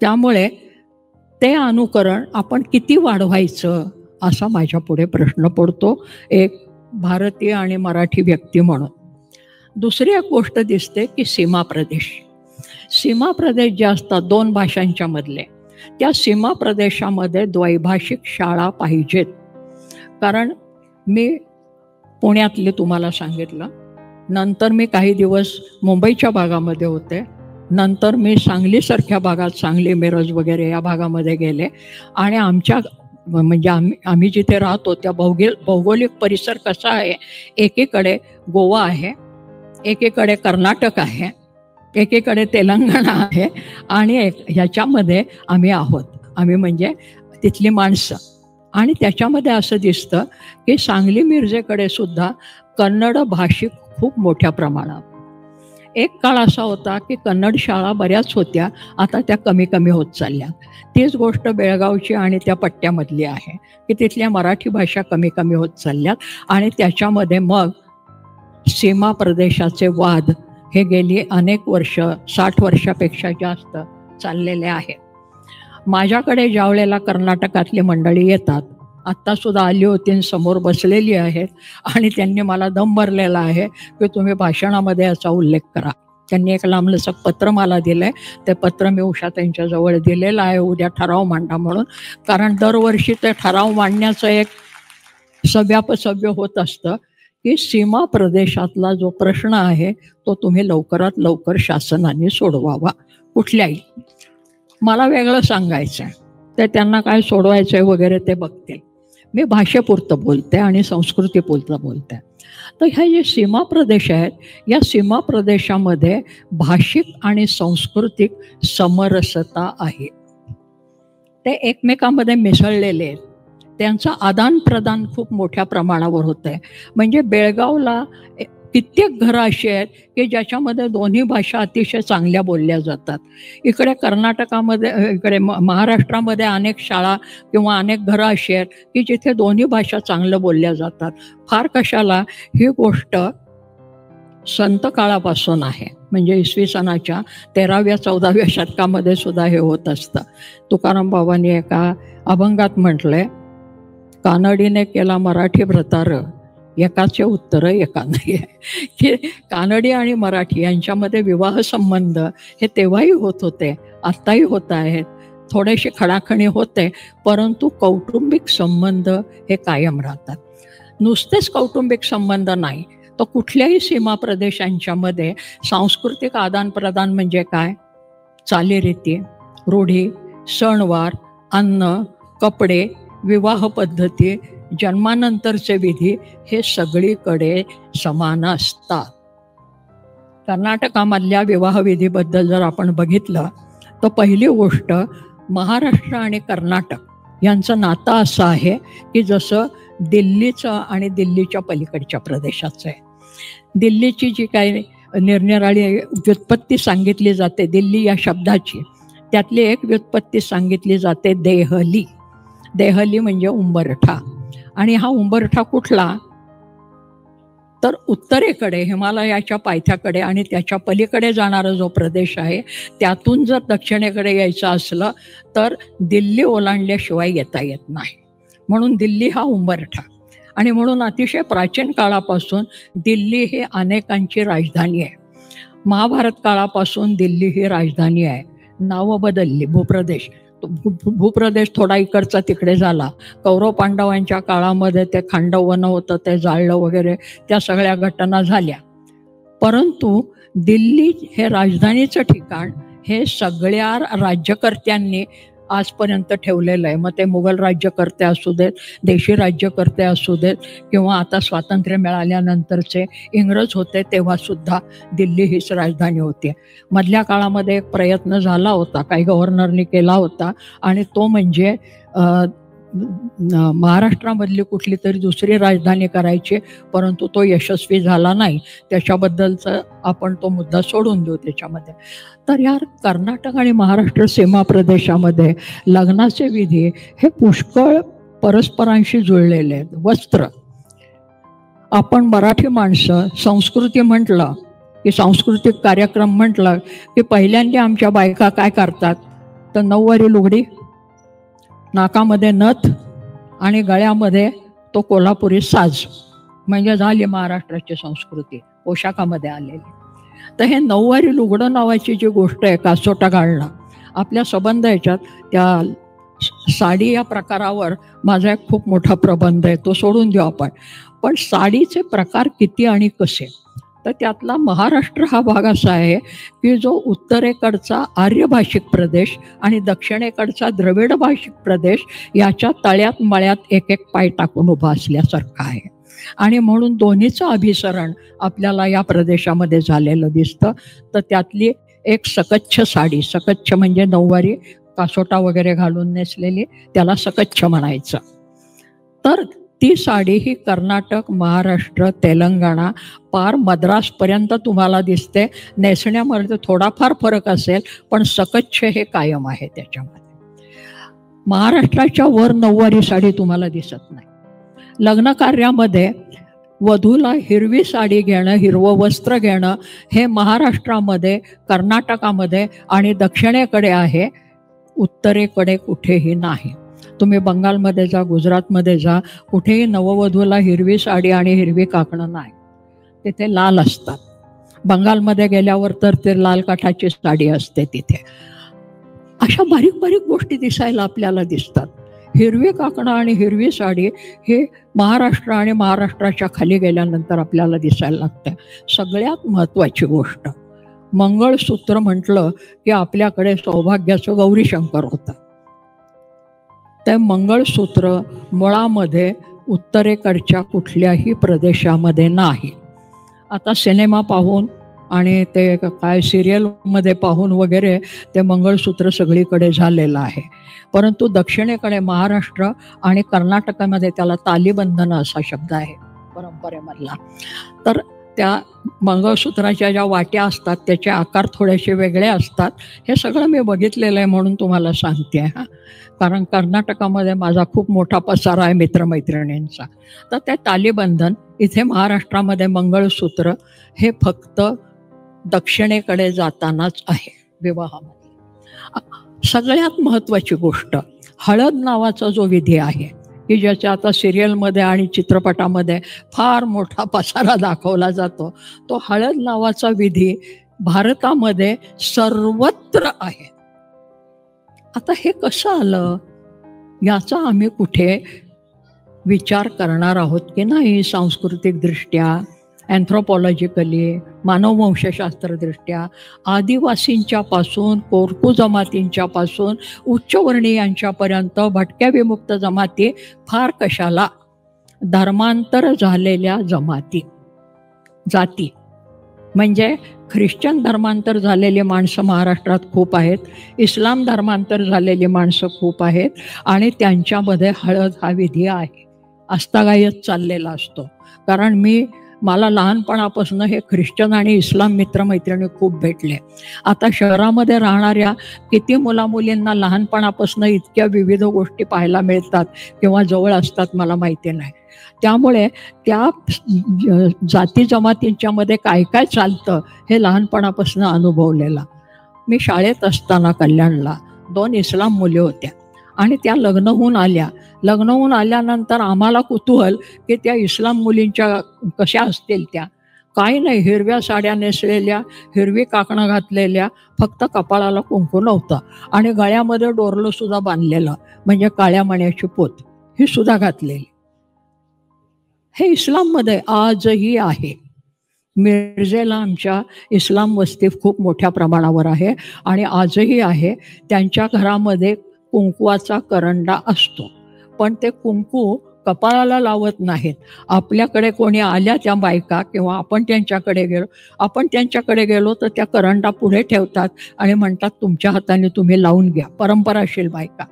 त्यामुळे ते अनुकरण आपण किती वाढवायचं असा माझ्या पुढे प्रश्न पडतो एक भारतीय आणि मराठी व्यक्ती म्हणून. दुसरी एक गोष्ट दिसते की सीमा प्रदेश जे असतात 2 भाषांच्या मधले, त्या सीमा प्रदेशामध्ये द्वैभाषिक शाळा पाहिजेत. कारण मी पुण्यातले तुम्हाला सांगितलं, नंतर मी काही दिवस मुंबईच्या भागामध्ये होते, नंतर मी सांगलीसारख्या भागात, सांगली मिरज वगैरे या भागामध्ये गेले. आणि आमच्या म्हणजे आम्ही जिथे राहतो त्या भौगोलिक परिसर कसा आहे, एकीकडे गोवा आहे, एकीकडे कर्नाटक आहे, एकीकडे तेलंगणा आहे, आणि ह्याच्यामध्ये आम्ही आहोत, आम्ही म्हणजे तिथली माणसं. आणि त्याच्यामध्ये असं दिसतं की सांगली मिरजेकडे सुद्धा कन्नड भाषिक खूप मोठ्या प्रमाणात. एक काळ असा होता की कन्नड शाळा बऱ्याच होत्या, आता त्या कमी कमी होत चालल्या. तीच गोष्ट बेळगावची आणि त्या पट्ट्यामधली आहे की तिथल्या मराठी भाषा कमी कमी होत चालल्यात. आणि त्याच्यामध्ये मग सीमा प्रदेशाचे वाद हे गेली अनेक वर्ष, 60 वर्षापेक्षा जास्त चाललेले आहेत. माझ्याकडे ज्यावेळेला कर्नाटकातली मंडळी येतात, आत्तासुद्धा आली होती, समोर बसलेली आहेत, आणि त्यांनी मला दम भरलेला आहे की तुम्ही भाषणामध्ये याचा उल्लेख करा. त्यांनी एक लांबलचक पत्र मला दिलं आहे, ते पत्र मी उषा त्यांच्याजवळ दिलेलं आहे, उद्या ठराव मांडा म्हणून. कारण दरवर्षी ते ठराव मांडण्याचं एक सव्यापसव्य होत असतं की सीमा प्रदेशातला जो प्रश्न आहे तो तुम्ही लवकरात लवकर शासनाने सोडवावा. कुठल्याही, मला वेगळं सांगायचं आहे, ते त्यांना काय सोडवायचं आहे वगैरे ते बघतील. मी भाषेपुरतं बोलते आणि संस्कृतीपुरतं बोलते. तर ह्या जे सीमा प्रदेश आहेत, या सीमा प्रदेशामध्ये भाषिक आणि सांस्कृतिक समरसता आहे, ते एकमेकांमध्ये मिसळलेले आहेत, त्यांचं आदान प्रदान खूप मोठ्या प्रमाणावर होतं आहे. म्हणजे बेळगावला कित्येक घरं अशी आहेत की ज्याच्यामध्ये दोन्ही भाषा अतिशय चांगल्या बोलल्या जातात. इकडे कर्नाटकामध्ये, इकडे महाराष्ट्रामध्ये अनेक शाळा किंवा अनेक घरं अशी आहेत की जिथे दोन्ही भाषा चांगलं बोलल्या जातात. फार कशाला, ही गोष्ट संत काळापासून आहे. म्हणजे इसवी सनाच्या 13व्या-14व्या शतकामध्ये सुद्धा हे होत असतं. तुकाराम बाबांनी एका अभंगात म्हटलंय, कानडीने केला मराठी व्रतार, एकाचे उत्तर एका नाही आहे. की कानडी आणि मराठी यांच्यामध्ये विवाह संबंध हे तेव्हाही होत होते, आत्ताही होत आहेत. थोडेसे खडाखणी होते, परंतु कौटुंबिक संबंध हे कायम राहतात. नुसतेच कौटुंबिक संबंध नाही, तर कुठल्याही सीमा प्रदेशांच्यामध्ये सांस्कृतिक आदानप्रदान म्हणजे काय? चालीरीती, रूढी, सणवार, अन्न, कपडे, विवाह पद्धती, जन्मानंतरचे विधी हे सगळीकडे समान असतात. कर्नाटकामधल्या विवाहविधीबद्दल जर आपण बघितलं तर पहिली गोष्ट, महाराष्ट्र आणि कर्नाटक यांचं नातं असं आहे की जसं दिल्लीचं आणि दिल्लीच्या पलीकडच्या प्रदेशाचं आहे. दिल्लीची जी काही निरनिराळी व्युत्पत्ती सांगितली जाते दिल्ली या शब्दाची, त्यातली एक व्युत्पत्ती सांगितली जाते देहली. देहली म्हणजे उंबरठा. आणि हा उंबरठा कुठला? तर उत्तरेकडे हिमालयाच्या पायथ्याकडे आणि त्याच्या पलीकडे जाणारा जो प्रदेश आहे त्यातून जर दक्षिणेकडे यायचं असलं तर दिल्ली ओलांडल्याशिवाय येता येत नाही. म्हणून दिल्ली हा उंबरठा. आणि म्हणून अतिशय प्राचीन काळापासून दिल्ली ही अनेकांची राजधानी आहे. महाभारत काळापासून दिल्ली ही राजधानी आहे. नावं बदलली, भूप्रदेश थोडा इकडचा तिकडे झाला. कौरव पांडवांच्या काळामध्ये ते खांडवन होतं, ते जाळलं वगैरे, त्या सगळ्या घटना झाल्या. परंतु दिल्ली हे राजधानीचं ठिकाण हे सगळ्या राज्यकर्त्यांनी आजपर्यंत ठेवलेलं आहे. मग ते मुघल राज्यकर्ते असू देत, देशी राज्यकर्ते असू देत, किंवा आता स्वातंत्र्य मिळाल्यानंतरचे इंग्रज होते तेव्हासुद्धा दिल्ली हीच राजधानी होती. मधल्या काळामध्ये एक प्रयत्न झाला होता, काही गव्हर्नरनी केला होता, आणि तो म्हणजे महाराष्ट्रामधली कुठली तरी दुसरी राजधानी करायची, परंतु तो यशस्वी झाला नाही. त्याच्याबद्दलचा आपण तो मुद्दा सोडून देऊ त्याच्यामध्ये. तर या कर्नाटक आणि महाराष्ट्र सीमा प्रदेशामध्ये लग्नाचे विधी हे पुष्कळ परस्परांशी जुळलेले आहेत. वस्त्र, आपण मराठी माणसं संस्कृती म्हटलं की सांस्कृतिक कार्यक्रम म्हटलं की पहिल्यांदा आमच्या बायका काय करतात तर नऊवारी लुगडी, नाकामध्ये नथ आणि गळ्यामध्ये तो कोल्हापुरी साज, म्हणजे झाली महाराष्ट्राची संस्कृती पोशाखामध्ये आलेली. तर हे नऊवारी लुगडं नावाची जी गोष्ट आहे, कासोटा घालणं, आपल्या संबंध याच्यात त्या साडी या प्रकारावर माझा एक खूप मोठा प्रबंध आहे, तो सोडून देऊ आपण. पण साडीचे प्रकार किती आणि कसे, तर त्यातला महाराष्ट्र हा भाग असा आहे की जो उत्तरेकडचा आर्य भाषिक प्रदेश आणि दक्षिणेकडचा द्रविड भाषिक प्रदेश याच्या तळ्यात मळ्यात एक एक पाय टाकून उभा असल्यासारखा आहे. आणि म्हणून दोन्हीचं अभिसरण आपल्याला या प्रदेशामध्ये झालेलं दिसतं. तर त्यातली एक सकच्छ साडी, सकच्छ म्हणजे नऊवारी कासोटा वगैरे घालून नेसलेली, त्याला सकच्छ म्हणायचं. तर ती साडी ही कर्नाटक, महाराष्ट्र, तेलंगणा, पार मद्रासपर्यंत तुम्हाला दिसते. नेसण्यामध्ये थोडाफार फरक असेल, पण सकच्छ हे कायम आहे त्याच्यामध्ये. महाराष्ट्राच्या वर नऊवारी साडी तुम्हाला दिसत नाही. लग्न कार्यामध्ये वधूला हिरवी साडी घेणं, हिरवं वस्त्र घेणं हे महाराष्ट्रामध्ये, कर्नाटकामध्ये आणि दक्षिणेकडे आहे, उत्तरेकडे कुठेही नाही. तुम्ही बंगालमध्ये जा, गुजरातमध्ये जा, कुठेही नववधूला हिरवी साडी आणि हिरवी काकणं नाही, तिथे लाल असतात. बंगालमध्ये गेल्यावर तर ते लाल काठाची साडी असते तिथे. अशा बारीक बारीक गोष्टी दिसायला आपल्याला दिसतात. हिरवी काकणं आणि हिरवी साडी हे महाराष्ट्र आणि महाराष्ट्राच्या खाली गेल्यानंतर आपल्याला दिसायला लागतं. सगळ्यात महत्त्वाची गोष्ट, मंगळसूत्र म्हटलं की आपल्याकडे सौभाग्याचं गौरीशंकर होतं. ते मंगळसूत्र मुळामध्ये उत्तरेकडच्या कुठल्याही प्रदेशामध्ये नाही. आता सिनेमा पाहून आणि ते काय सिरियलमध्ये पाहून वगैरे ते मंगळसूत्र सगळीकडे झालेलं आहे. परंतु दक्षिणेकडे महाराष्ट्र आणि कर्नाटकामध्ये त्याला तालीबंधन असा शब्द आहे परंपरेमधला. तर त्या मंगळसूत्राच्या ज्या वाट्या असतात त्याचे आकार थोडेसे वेगळे असतात. हे सगळं मी बघितलेलं आहे म्हणून तुम्हाला सांगते हां, कारण कर्नाटकामध्ये माझा खूप मोठा पसारा आहे मित्रमैत्रिणींचा. तर ते तालीबंधन, इथे महाराष्ट्रामध्ये मंगळसूत्र हे फक्त दक्षिणेकडे जातानाच आहे विवाहामध्ये. सगळ्यात महत्त्वाची गोष्ट, हळद नावाचा जो विधी आहे की ज्याच्या आता सिरियलमध्ये आणि चित्रपटामध्ये फार मोठा पसारा दाखवला जातो, तो हळद नावाचा विधी भारतामध्ये सर्वत्र आहे. आता हे कसं आलं याचा आम्ही कुठे विचार करणार आहोत की नाही? सांस्कृतिकदृष्ट्या, अँथ्रोपॉलॉजिकली, मानववंशशास्त्रदृष्ट्या आदिवासींच्या पासून, कोरकू जमातींच्या पासून उच्चवर्णीयांच्यापर्यंत भटक्या विमुक्त जमाती, फार कशाला धर्मांतर झालेल्या जमाती, जाती, म्हणजे ख्रिश्चन धर्मांतर झालेली माणसं महाराष्ट्रात खूप आहेत, इस्लाम धर्मांतर झालेली माणसं खूप आहेत, आणि त्यांच्यामध्ये हळद हा विधी आहे, आजतागायत चाललेला असतो. कारण मला लहानपणापासून हे ख्रिश्चन आणि इस्लाम मित्रमैत्रिणी खूप भेटले. आता शहरामध्ये राहणाऱ्या किती मुलामुलींना लहानपणापासून इतक्या विविध गोष्टी पाहायला मिळतात किंवा जवळ असतात मला माहिती नाही. त्यामुळे त्या जाती जमातींच्यामध्ये काय काय चालतं हे लहानपणापासून अनुभवलेला. मी शाळेत असताना कल्याणला 2 इस्लाम मुली होत्या आणि त्या लग्न होऊन आल्यानंतर आम्हाला कुतूहल की त्या इस्लाम मुलींच्या कशा असतील त्या. काही नाही, हिरव्या साड्या नेसलेल्या, हिरवी काकणं घातलेल्या, फक्त कपाळाला कुंकू नव्हतं आणि गळ्यामध्ये डोरलं सुद्धा बांधलेलं, म्हणजे काळ्या मण्याची पोत ही सुद्धा घातलेली. हे इस्लाममध्ये आजही आहे. मिरजेला आमच्या इस्लाम वस्ती खूप मोठ्या प्रमाणावर आहे आणि आजही आहे. त्यांच्या घरामध्ये कुंकवाचा करंडा असतो, पण ते कुंकू कपाळाला लावत नाहीत. आपल्याकडे कोणी आल्या त्या बायका किंवा आपण त्यांच्याकडे गेलो तर त्या करंडा पुढे ठेवतात आणि म्हणतात तुमच्या हाताने तुम्ही लावून घ्या, परंपराशील बायका.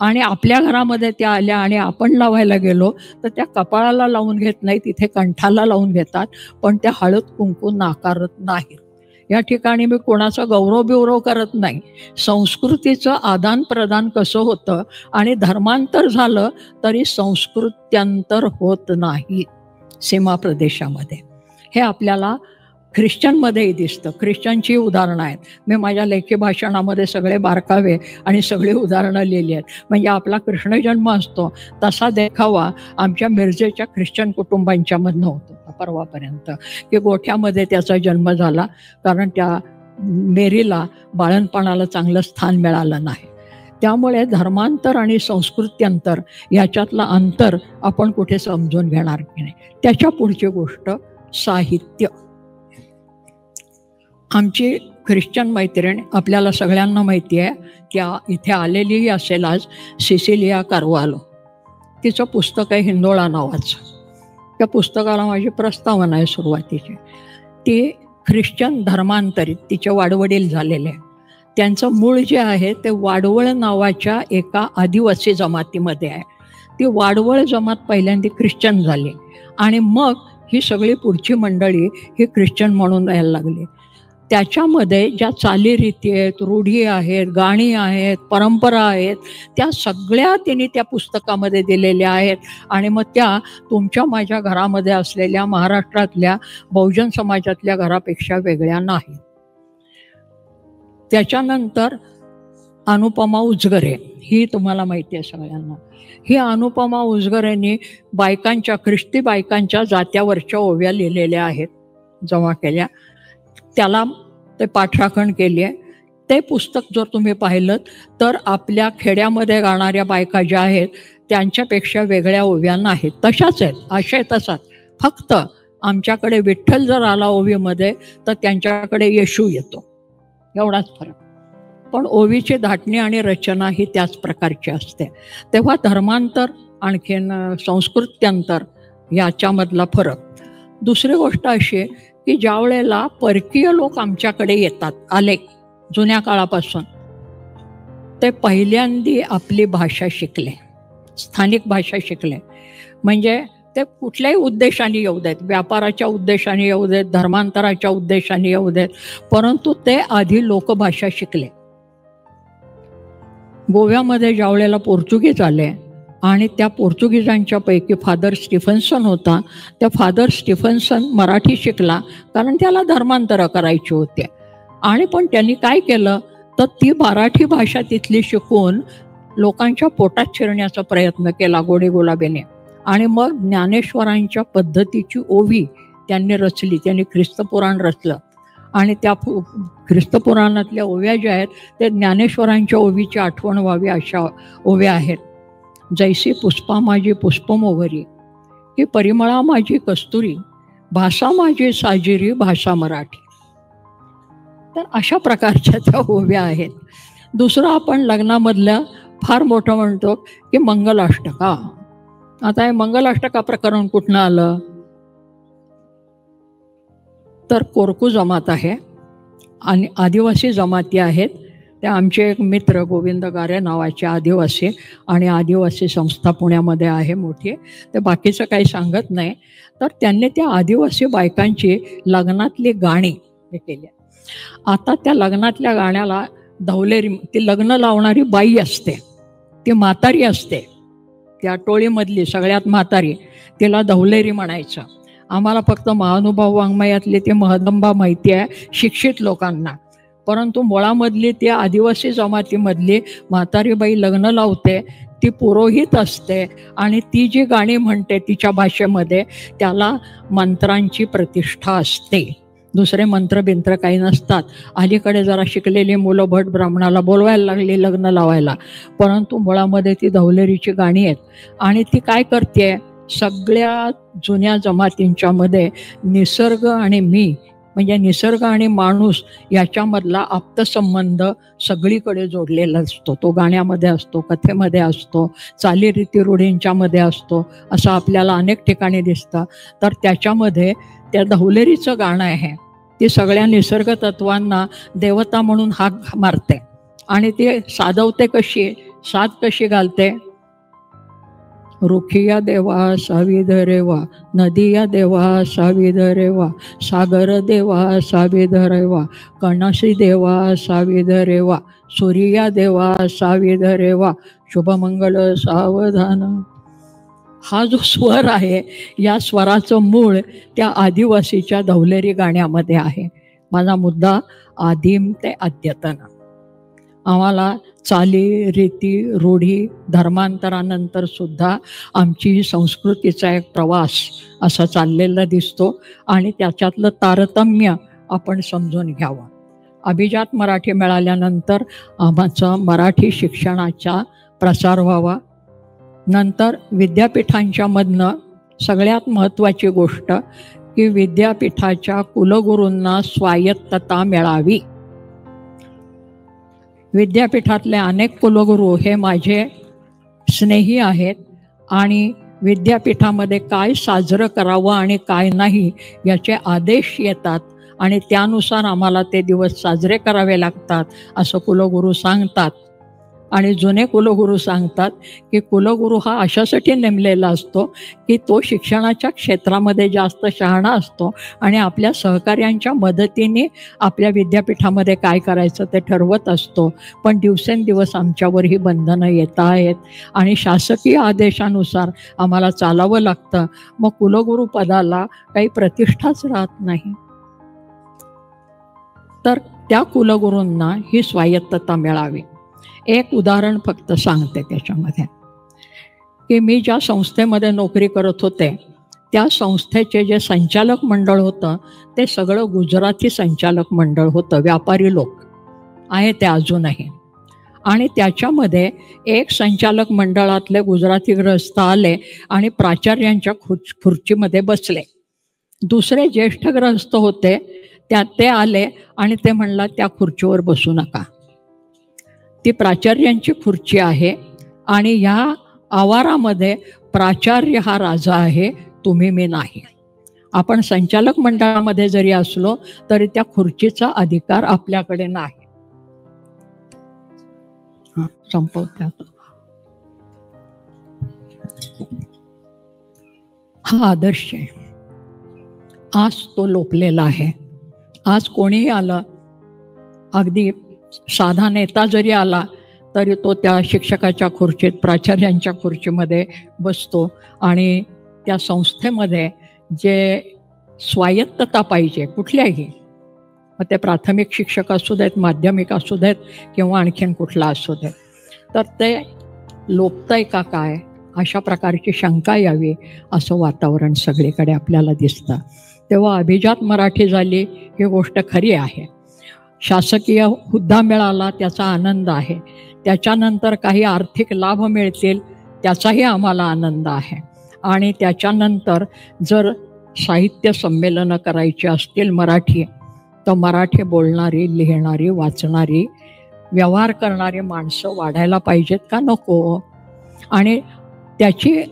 आणि आपल्या घरामध्ये त्या आल्या आणि आपण लावायला गेलो तर त्या कपाळाला लावून घेत नाही, तिथे कंठाला लावून घेतात, पण त्या हळद कुंकू नाकारत नाहीत. या ठिकाणी मी कोणाचा गौरव करत नाही. संस्कृतीचं आदान प्रदान कसं होतं आणि धर्मांतर झालं तरी संस्कृत्यांतर होत नाही सीमा प्रदेशामध्ये. हे आपल्याला ख्रिश्चनमध्येही दिसतं. ख्रिश्चनची उदाहरणं आहेत. मी माझ्या लेखी भाषणामध्ये सगळे बारकावे आणि सगळी उदाहरणं लिहिली आहेत. म्हणजे आपला कृष्ण जन्म असतो तसा देखावा आमच्या मिरजेच्या ख्रिश्चन कुटुंबांच्यामधनं होतो परवापर्यंत, की गोठ्यामध्ये त्याचा जन्म झाला, कारण त्या मेरीला बाळणपणाला चांगलं स्थान मिळालं नाही. त्यामुळे धर्मांतर आणि संस्कृत्यांतर याच्यातलं अंतर आपण कुठे समजून घेणार की नाही. त्याच्या पुढची गोष्ट साहित्य. आमची ख्रिश्चन मैत्रीण आपल्याला सगळ्यांना माहिती आहे, त्या इथे आलेलीही असेल आज, सिसिलिया कार्वालो. तिचं पुस्तक आहे हिंदोळा नावाचं. त्या पुस्तकाला माझी प्रस्तावना आहे सुरुवातीची. ती ख्रिश्चन धर्मांतरित, तिचे वाडवडील झालेले, त्यांचं मूळ जे आहे ते वाडवळ नावाच्या एका आदिवासी जमातीमध्ये आहे. ती वाडवळ जमात पहिल्यांदा ख्रिश्चन झाली आणि मग ही सगळी पुढची मंडळी ही ख्रिश्चन म्हणून यायला लागली. त्याच्यामध्ये ज्या चालीरीती आहेत, रूढी आहेत, गाणी आहेत, परंपरा आहेत, त्या सगळ्या त्यांनी त्या पुस्तकामध्ये दिलेल्या आहेत. आणि मग त्या तुमच्या माझ्या घरामध्ये असलेल्या महाराष्ट्रातल्या बहुजन समाजातल्या घरापेक्षा वेगळ्या नाहीत. त्याच्यानंतर अनुपमा उजगरे, ही तुम्हाला माहिती आहे सगळ्यांना. ही अनुपमा उजगरेंनी ख्रिस्ती बायकांच्या जात्यावरच्या ओव्या लिहिलेल्या आहेत, जमा केल्या. त्याला ते पाठराखण केली आहे. ते पुस्तक जर तुम्ही पाहिलं तर आपल्या खेड्यामध्ये गाणाऱ्या बायका ज्या आहेत त्यांच्यापेक्षा वेगळ्या ओव्या नाहीत, तशाच आहेत, आशय तसाच. फक्त आमच्याकडे विठ्ठल जर आला ओवीमध्ये तर त्यांच्याकडे येशू येतो, एवढाच फरक. पण ओवीची धाटणी आणि रचना ही त्याच प्रकारची असते. तेव्हा धर्मांतर आणखीन संस्कृत्यांतर याच्यामधला फरक. दुसरी गोष्ट अशी की ज्या वेळेला परकीय लोक आमच्याकडे येतात, आले जुन्या काळापासून, ते पहिल्यांदी आपली भाषा शिकले, स्थानिक भाषा शिकले. म्हणजे ते कुठल्याही उद्देशाने येऊ देत, व्यापाराच्या उद्देशाने येऊ देत, धर्मांतराच्या उद्देशाने येऊ देत, परंतु ते आधी लोकभाषा शिकले. गोव्यामध्ये ज्या वेळेला पोर्चुगीज आले आणि त्या पोर्तुगीजांच्या पैकी फादर स्टीफन्सन होता. त्या फादर स्टीफन्सन मराठी शिकला कारण त्याला धर्मांतरं करायची होते. आणि पण त्यांनी काय केलं तर ती मराठी भाषा तिथली शिकून लोकांच्या पोटात शिरण्याचा प्रयत्न केला गोडी गुलाबीने. आणि मग ज्ञानेश्वरांच्या पद्धतीची ओवी त्यांनी रचली. त्यांनी ख्रिस्तपुराण रचलं आणि त्या ख्रिस्तपुराणातल्या ओव्या ज्या आहेत ते ज्ञानेश्वरांच्या ओवीची आठवण व्हावी अशा ओव्या आहेत. जैसी पुष्पा माझी पुष्पमोहरी, की परिमळा माझी कस्तुरी, भाषा माझी साजिरी भाषा मराठी. तर अशा प्रकारच्या त्या ओव्या आहेत. दुसरं आपण लग्नामधल्या फार मोठं म्हणतो की मंगलाष्टका. आता हे मंगलाष्टका प्रकरण कुठनं आलं तर कोरकू जमात आहे आणि आदिवासी जमाती आहेत. त्या आमचे एक मित्र गोविंद गारे नावाचे आदिवासी आणि आदिवासी संस्था पुण्यामध्ये आहे मोठी. ते बाकीचं काही सांगत नाही. तर त्यांनी त्या आदिवासी बायकांची लग्नातली गाणी हे केली. आता त्या लग्नातल्या गाण्याला धवलेरी, ती लग्न लावणारी बाई असते, ती म्हातारी असते, त्या टोळीमधली सगळ्यात म्हातारी, तिला धवलेरी म्हणायचं. आम्हाला फक्त महानुभाव वाङ्मयातली ती महदंबा माहिती आहे शिक्षित लोकांना, परंतु मुळामधली ती आदिवासी जमातीमधली म्हातारी बाई लग्न लावते, ती पुरोहित असते आणि ती जी गाणी म्हणते तिच्या भाषेमध्ये त्याला मंत्रांची प्रतिष्ठा असते. दुसरे मंत्र बिंत्र काही नसतात. अलीकडे जरा शिकलेली मुलं भट ब्राह्मणाला बोलवायला लागली लग्न लावायला, परंतु मुळामध्ये ती धवलेरीची गाणी आहेत. आणि ती काय करते, सगळ्या जुन्या जमातींच्या मध्ये निसर्ग आणि मी म्हणजे निसर्ग आणि माणूस याच्यामधला आप्तसंबंध सगळीकडे जोडलेला असतो. तो गाण्यामध्ये असतो, कथेमध्ये असतो, चालीरीती रूढींच्यामध्ये असतो, असं आपल्याला अनेक ठिकाणी दिसतं. तर त्याच्यामध्ये त्या धवलेरीचं गाणं आहे, ती सगळ्या निसर्ग तत्वांना देवता म्हणून हाक मारते आणि ती साधवते कशी, साथ कशी घालते. रुखिया देवा साविध रेवा, नदिया देवा साविध रेवा, सागर देवा साविध रेवा, कणसी देवा साविध रेवा, सूर्या देवा साविध रेवा, शुभमंगल सावधान. हा जो स्वर आहे या स्वराचं मूळ त्या आदिवासीच्या धवलेरी गाण्यामध्ये आहे. माझा मुद्दा आदिम ते अद्यतन. आम्हाला चाली रीती रूढी धर्मांतरानंतर सुद्धा आमची संस्कृतीचा एक प्रवास असा चाललेला दिसतो आणि त्याच्यातलं तारतम्य आपण समजून घ्यावं. अभिजात मराठी मिळाल्यानंतर आमचा मराठी शिक्षणाचा प्रसार व्हावा. नंतर विद्यापीठांच्या मधनं सगळ्यात महत्त्वाची गोष्ट की विद्यापीठाच्या कुलगुरूंना स्वायत्तता मिळावी. विद्यापीठातले अनेक कुलगुरू हे माझे स्नेही आहेत आणि विद्यापीठामध्ये काय साजरं करावं आणि काय नाही याचे आदेश येतात आणि त्यानुसार आम्हाला ते दिवस साजरे करावे लागतात असं कुलगुरू सांगतात. आणि जुने कुलगुरू सांगतात की कुलगुरू हा अशासाठी नेमलेला असतो की तो शिक्षणाच्या क्षेत्रामध्ये जास्त शहाणा असतो आणि आपल्या सहकार्यांच्या मदतीने आपल्या विद्यापीठामध्ये काय करायचं ते ठरवत असतो. पण दिवसेंदिवस आमच्यावर ही बंधनं येत आहेत आणि शासकीय आदेशानुसार आम्हाला चालावं लागतं. मग कुलगुरू पदाला काही प्रतिष्ठाच राहत नाही. तर त्या कुलगुरूंना ही स्वायत्तता मिळावी. एक उदाहरण फक्त सांगते त्याच्यामध्ये की मी ज्या संस्थेमध्ये नोकरी करत होते त्या संस्थेचे जे संचालक मंडळ होतं ते सगळं गुजराती संचालक मंडळ होतं. व्यापारी लोक आहे ते अजूनही. आणि त्याच्यामध्ये एक संचालक मंडळातले गुजराती गृहस्थ आले आणि प्राचार्यांच्या खुर्चीमध्ये बसले. दुसरे ज्येष्ठ गृहस्थ होते ते आले आणि ते म्हणला त्या खुर्चीवर बसू नका, ती प्राचार्यांची खुर्ची आहे आणि ह्या आवारामध्ये प्राचार्य हा राजा आहे, तुम्ही मी नाही. आपण संचालक मंडळामध्ये जरी असलो तरी त्या खुर्चीचा अधिकार आपल्याकडे नाही. संपवत्या हा आदर्श आहे. आज तो लोपलेला आहे. आज कोणीही आलं, अगदी साधा नेता जरी आला तरी तो त्या शिक्षकाच्या खुर्चीत, प्राचार्यांच्या खुर्चीमध्ये बसतो आणि त्या संस्थेमध्ये जे स्वायत्तता पाहिजे कुठल्याही, मग ते प्राथमिक शिक्षक असू देत, माध्यमिक असू देत किंवा आणखीन कुठला असू देत, तर ते लोपतंय का काय अशा प्रकारची शंका यावी असं वातावरण सगळीकडे आपल्याला दिसतं. तेव्हा अभिजात मराठी झाली ही गोष्ट खरी आहे. शासकीय हुद्दा मिळाला त्याचा आनंद आहे, त्याच्यानंतर काही आर्थिक लाभ मिळतील त्याचाही आम्हाला आनंद आहे. आणि त्याच्यानंतर जर साहित्य संमेलनं करायची असतील मराठी, तर मराठी बोलणारी, लिहिणारी, वाचणारी, व्यवहार करणारी माणसं वाढायला पाहिजेत का नको? आणि त्याची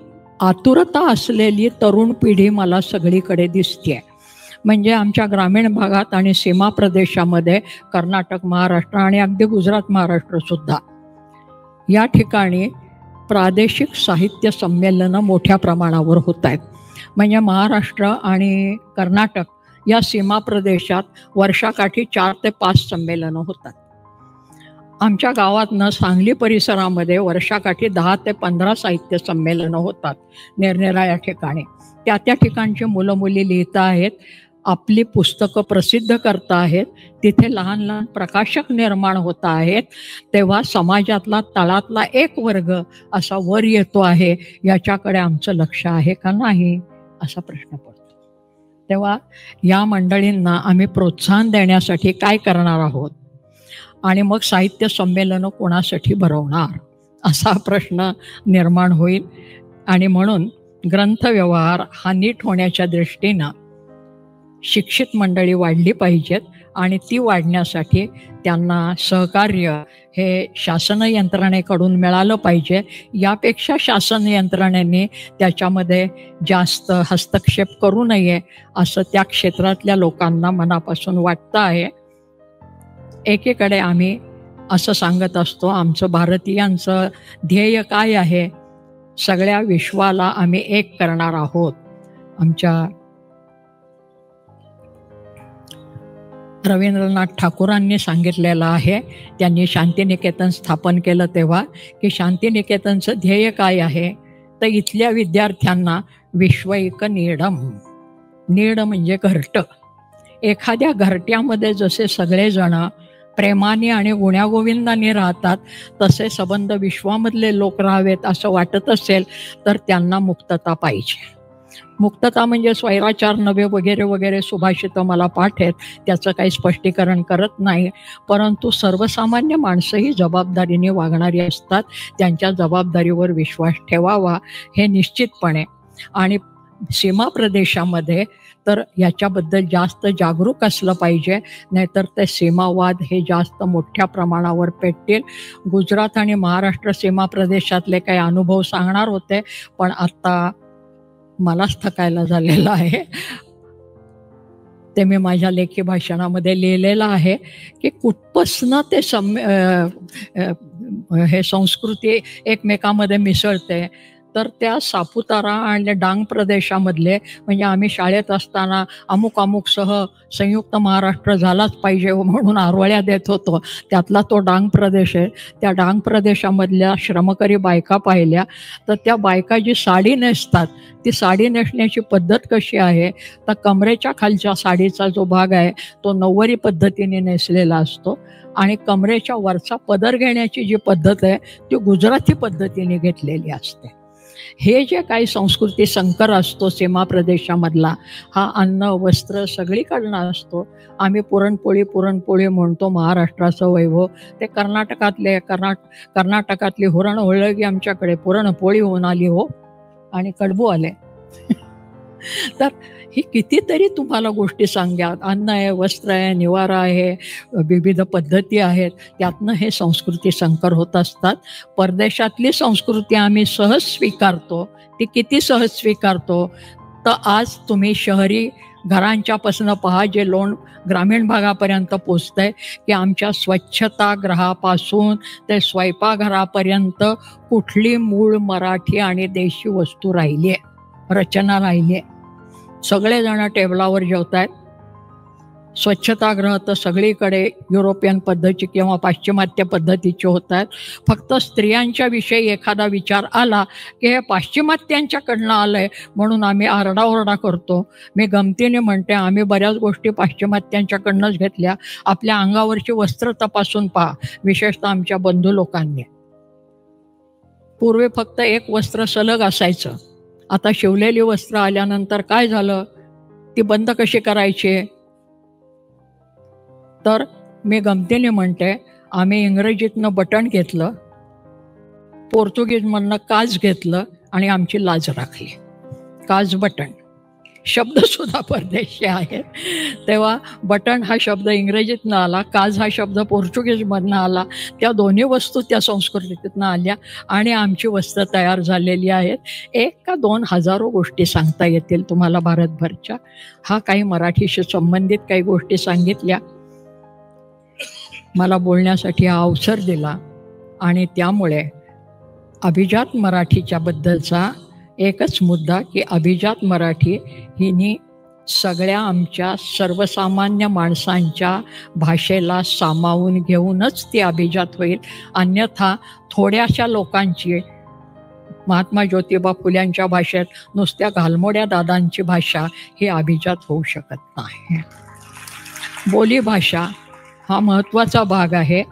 आतुरता असलेली तरुण पिढी मला सगळीकडे दिसते. म्हणजे आमच्या ग्रामीण भागात आणि सीमा प्रदेशामध्ये, कर्नाटक, महाराष्ट्र आणि अगदी गुजरात, महाराष्ट्रसुद्धा, या ठिकाणी प्रादेशिक साहित्य संमेलनं मोठ्या प्रमाणावर होत आहेत. म्हणजे महाराष्ट्र आणि कर्नाटक या सीमा प्रदेशात वर्षाकाठी 4 ते 5 संमेलनं होतात. आमच्या गावातनं सांगली परिसरामध्ये वर्षाकाठी 10 ते 15 साहित्य संमेलनं होतात निरनिराळ्या ठिकाणी. त्या ठिकाणची मुलं मुली लिहित आहेत, आपली पुस्तकं प्रसिद्ध करत आहेत, तिथे लहान लहान प्रकाशक निर्माण होत आहेत. तेव्हा समाजातला तळातला एक वर्ग असा वर येतो आहे, याच्याकडे आमचं लक्ष आहे का नाही असा प्रश्न पडतो. तेव्हा या मंडळींना आम्ही प्रोत्साहन देण्यासाठी काय करणार आहोत आणि मग साहित्य संमेलनं कोणासाठी भरवणार असा प्रश्न निर्माण होईल. आणि म्हणून ग्रंथव्यवहार हा नीट होण्याच्या दृष्टीनं शिक्षित मंडळी वाढली पाहिजेत आणि ती वाढण्यासाठी त्यांना सहकार्य हे शासन यंत्रणेकडून मिळालं पाहिजे. यापेक्षा शासन यंत्रणेने त्याच्यामध्ये जास्त हस्तक्षेप करू नये असं त्या क्षेत्रातल्या लोकांना मनापासून वाटतं आहे. एकीकडे आम्ही असं सांगत असतो, आमचं भारतीयांचं ध्येय काय आहे? सगळ्या विश्वाला आम्ही एक करणार आहोत. आमच्या रवींद्रनाथ ठाकूरांनी सांगितलेलं आहे, त्यांनी शांतिनिकेतन स्थापन केलं तेव्हा, की शांतिनिकेतनचं ध्येय काय आहे? तर इथल्या विद्यार्थ्यांना विश्वैक नीडम, नीड म्हणजे घरटं, एखाद्या घरट्यामध्ये जसे सगळेजण प्रेमाने आणि गुण्यागोविंदाने राहतात तसे संबंध विश्वामधले लोक राहावेत असं वाटत असेल तर त्यांना मुक्तता पाहिजे. मुक्तता म्हणजे स्वैराचार नव्हे वगैरे वगैरे सुभाषितं मला पाठ आहेत, त्याचं काही स्पष्टीकरण करत नाही. परंतु सर्वसामान्य माणसंही जबाबदारीने वागणारी असतात, त्यांच्या जबाबदारीवर विश्वास ठेवावा हे निश्चितपणे. आणि सीमा प्रदेशामध्ये तर याच्याबद्दल जास्त जागरूक असलं पाहिजे, नाहीतर ते सीमावाद हे जास्त मोठ्या प्रमाणावर पेटतील. गुजरात आणि महाराष्ट्र सीमा प्रदेशातले काही अनुभव सांगणार होते, पण आता मलाच थकायला झालेलं आहे. ते मी माझ्या लेखी भाषणामध्ये लिहिलेलं आहे की कुठपासनं ते हे संस्कृती एकमेकामध्ये मिसळते. तर त्या सापुतारा आणि डांग प्रदेशामधले, म्हणजे आम्ही शाळेत असताना अमुक अमुकसह संयुक्त महाराष्ट्र झालाच पाहिजे म्हणून आरवळ्या देत होतो, त्यातला तो डांग प्रदेश आहे. त्या डांग प्रदेशामधल्या श्रमकरी बायका पाहिल्या तर त्या बायका जी साडी नेसतात, ती साडी नेसण्याची पद्धत कशी आहे तर कमरेच्या खालच्या साडीचा जो भाग आहे तो नऊवारी पद्धतीने नेसलेला असतो आणि कमरेच्या वरचा पदर घेण्याची जी पद्धत आहे ती गुजराती पद्धतीने घेतलेली असते. हे जे काही संस्कृती संकर असतो सीमा प्रदेशामधला, हा अन्न वस्त्र सगळीकडनं असतो. आम्ही पुरणपोळी म्हणतो, महाराष्ट्राचं वैभव. ते कर्नाटकातली हुरण होळगी आमच्याकडे पुरणपोळी होऊन आली हो आणि कडबू आले. तर ही कितीतरी तुम्हाला गोष्टी सांग्यात. अन्न आहे, वस्त्र आहे, निवारा आहे, विविध पद्धती आहेत, त्यातनं हे संस्कृती संकर होत असतात. परदेशातली संस्कृती आम्ही सहज स्वीकारतो. ती किती सहज स्वीकारतो तर आज तुम्ही शहरी घरांच्यापासून पहा, जे लोण ग्रामीण भागापर्यंत पोचतंय, की आमच्या स्वच्छतागृहापासून ते स्वयंपाकघरापर्यंत कुठली मूळ मराठी आणि देशी वस्तू राहिली आहे, रचना राहिली आहे. सगळेजण टेबलावर जेवत आहेत, स्वच्छतागृह तर सगळीकडे युरोपियन पद्धती किंवा पाश्चिमात्य पद्धतीचे होत आहेत. फक्त स्त्रियांच्या विषयी एखादा विचार आला की हे पाश्चिमात्यांच्याकडनं आलं आहे म्हणून आम्ही आरडाओरडा करतो. मी गमतीने म्हणते, आम्ही बऱ्याच गोष्टी पाश्चिमात्यांच्याकडनंच घेतल्या. आपल्या अंगावरची वस्त्र तपासून पहा, विशेषतः आमच्या बंधू लोकांनी. पूर्वी फक्त एक वस्त्र सलग असायचं. आता शिवलेली वस्त्र आल्यानंतर काय झालं, ती बंद कशी करायची? तर मी गमतीने म्हणते, आम्ही इंग्रजीतनं बटन घेतलं, पोर्तुगीजमधनं काज घेतलं आणि आमची लाज राखली. काज बटन शब्दसुद्धा परदेशी आहेत. तेव्हा बटन हा शब्द इंग्रजीतनं आला, काज हा शब्द पोर्तुगीजमधनं आला. त्या दोन्ही वस्तू त्या संस्कृतीतनं आल्या आणि आमची वस्त्र तयार झालेली आहेत. 1 का 2 हजारो गोष्टी सांगता येतील तुम्हाला भारतभरच्या. हा काही मराठीशी संबंधित काही गोष्टी सांगितल्या, मला बोलण्यासाठी हा अवसर दिला. आणि त्यामुळे अभिजात मराठीच्या बद्दलचा एकच मुद्दा की अभिजात मराठी हिनी सगळ्या आमच्या सर्वसामान्य माणसांच्या भाषेला सामावून घेऊनच ती अभिजात होईल. अन्यथा थोड्याशा लोकांची, महात्मा ज्योतिबा फुल्यांच्या भाषेत नुसत्या घालमोड्या दादांची भाषा ही अभिजात होऊ शकत नाही. बोलीभाषा हा महत्त्वाचा भाग आहे.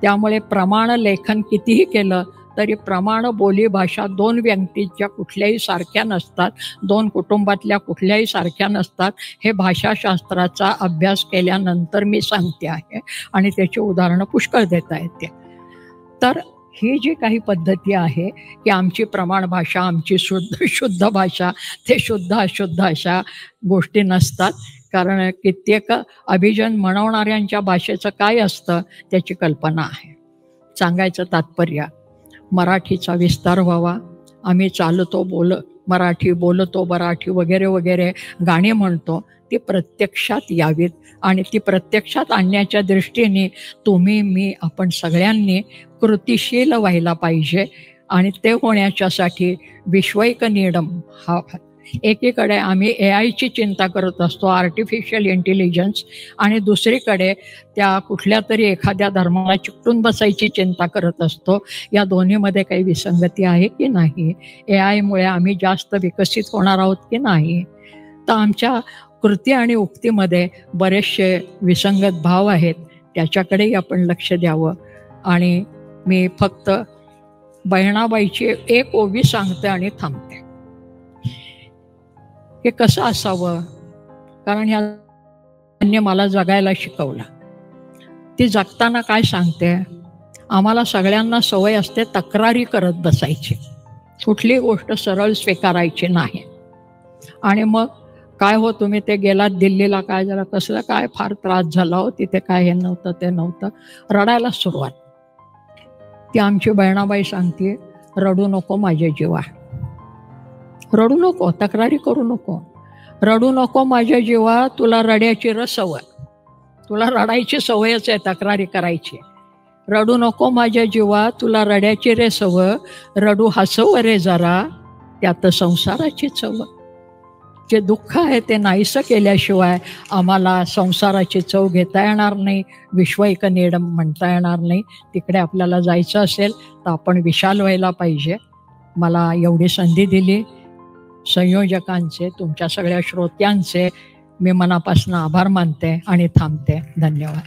त्यामुळे प्रमाण लेखन कितीही केलं तरी प्रमाण बोलीभाषा 2 व्यक्तींच्या कुठल्याही सारख्या नसतात, 2 कुटुंबातल्या कुठल्याही सारख्या नसतात. हे भाषाशास्त्राचा अभ्यास केल्यानंतर मी सांगते आहे आणि त्याची उदाहरणं पुष्कळ देता येते. तर ही जी काही पद्धती आहे की आमची प्रमाण भाषा, आमची शुद्ध भाषा, ते शुद्ध अशुद्ध अशा गोष्टी नसतात. कारण कित्येक अभिजन म्हणवणाऱ्यांच्या भाषेचं काय असतं त्याची कल्पना आहे. सांगायचं तात्पर्य, मराठीचा विस्तार व्हावा. आम्ही चालतो मराठी, बोलतो मराठी वगैरे वगैरे गाणी म्हणतो, ती प्रत्यक्षात यावीत. आणि ती प्रत्यक्षात आणण्याच्या दृष्टीने तुम्ही, मी, आपण सगळ्यांनी कृतिशील व्हायला पाहिजे. आणि ते होण्याच्यासाठी विश्वैक नियम हा, एकीकडे आम्ही AIची चिंता करत असतो, आर्टिफिशियल इंटेलिजन्स, आणि दुसरीकडे त्या कुठल्या तरी एखाद्या धर्माला चिकटून बसायची चिंता करत असतो. या दोन्हीमध्ये काही विसंगती आहे की नाही? AIमुळे आम्ही जास्त विकसित होणार आहोत की नाही? तर आमच्या कृती आणि उक्तीमध्ये बरेचसे विसंगत भाव आहेत, त्याच्याकडेही आपण लक्ष द्यावं. आणि मी फक्त बहिणाबाईची एक ओवी सांगते आणि थांबते. हे कसं असावं, कारण ह्या मला जगायला शिकवलं. ती जगताना काय सांगते, आम्हाला सगळ्यांना सवय असते तक्रारी करत बसायची, कुठली गोष्ट सरळ स्वीकारायची नाही. आणि मग काय हो, तुम्ही ते गेलात दिल्लीला, काय झालं, कसलं काय, फार त्रास झाला हो तिथे, काय हे नव्हतं ते नव्हतं, रडायला सुरुवात. ती आमची बहिणाबाई सांगते, रडू नको माझ्या जीवा, रडू नको, तक्रारी करू नको, रडू नको माझ्या जीवा, तुला रड्याची सवय, तुला रडायची सवयच आहे तक्रारी करायची. रडू नको माझ्या जीवा, तुला रड्याची रे सवय, रडू हसव रे जरा, त्यात संसाराची चव. जे दुःख आहे ते नाहीसं केल्याशिवाय आम्हाला संसाराची चव घेता येणार नाही, विश्वैक नियम म्हणता येणार नाही. तिकडे आपल्याला जायचं असेल तर आपण विशाल व्हायला पाहिजे. मला एवढी संधी दिली, संयोजकांचे, तुमच्या सगळ्या श्रोत्यांचे मी मनापासून आभार मानते आणि थांबते. धन्यवाद.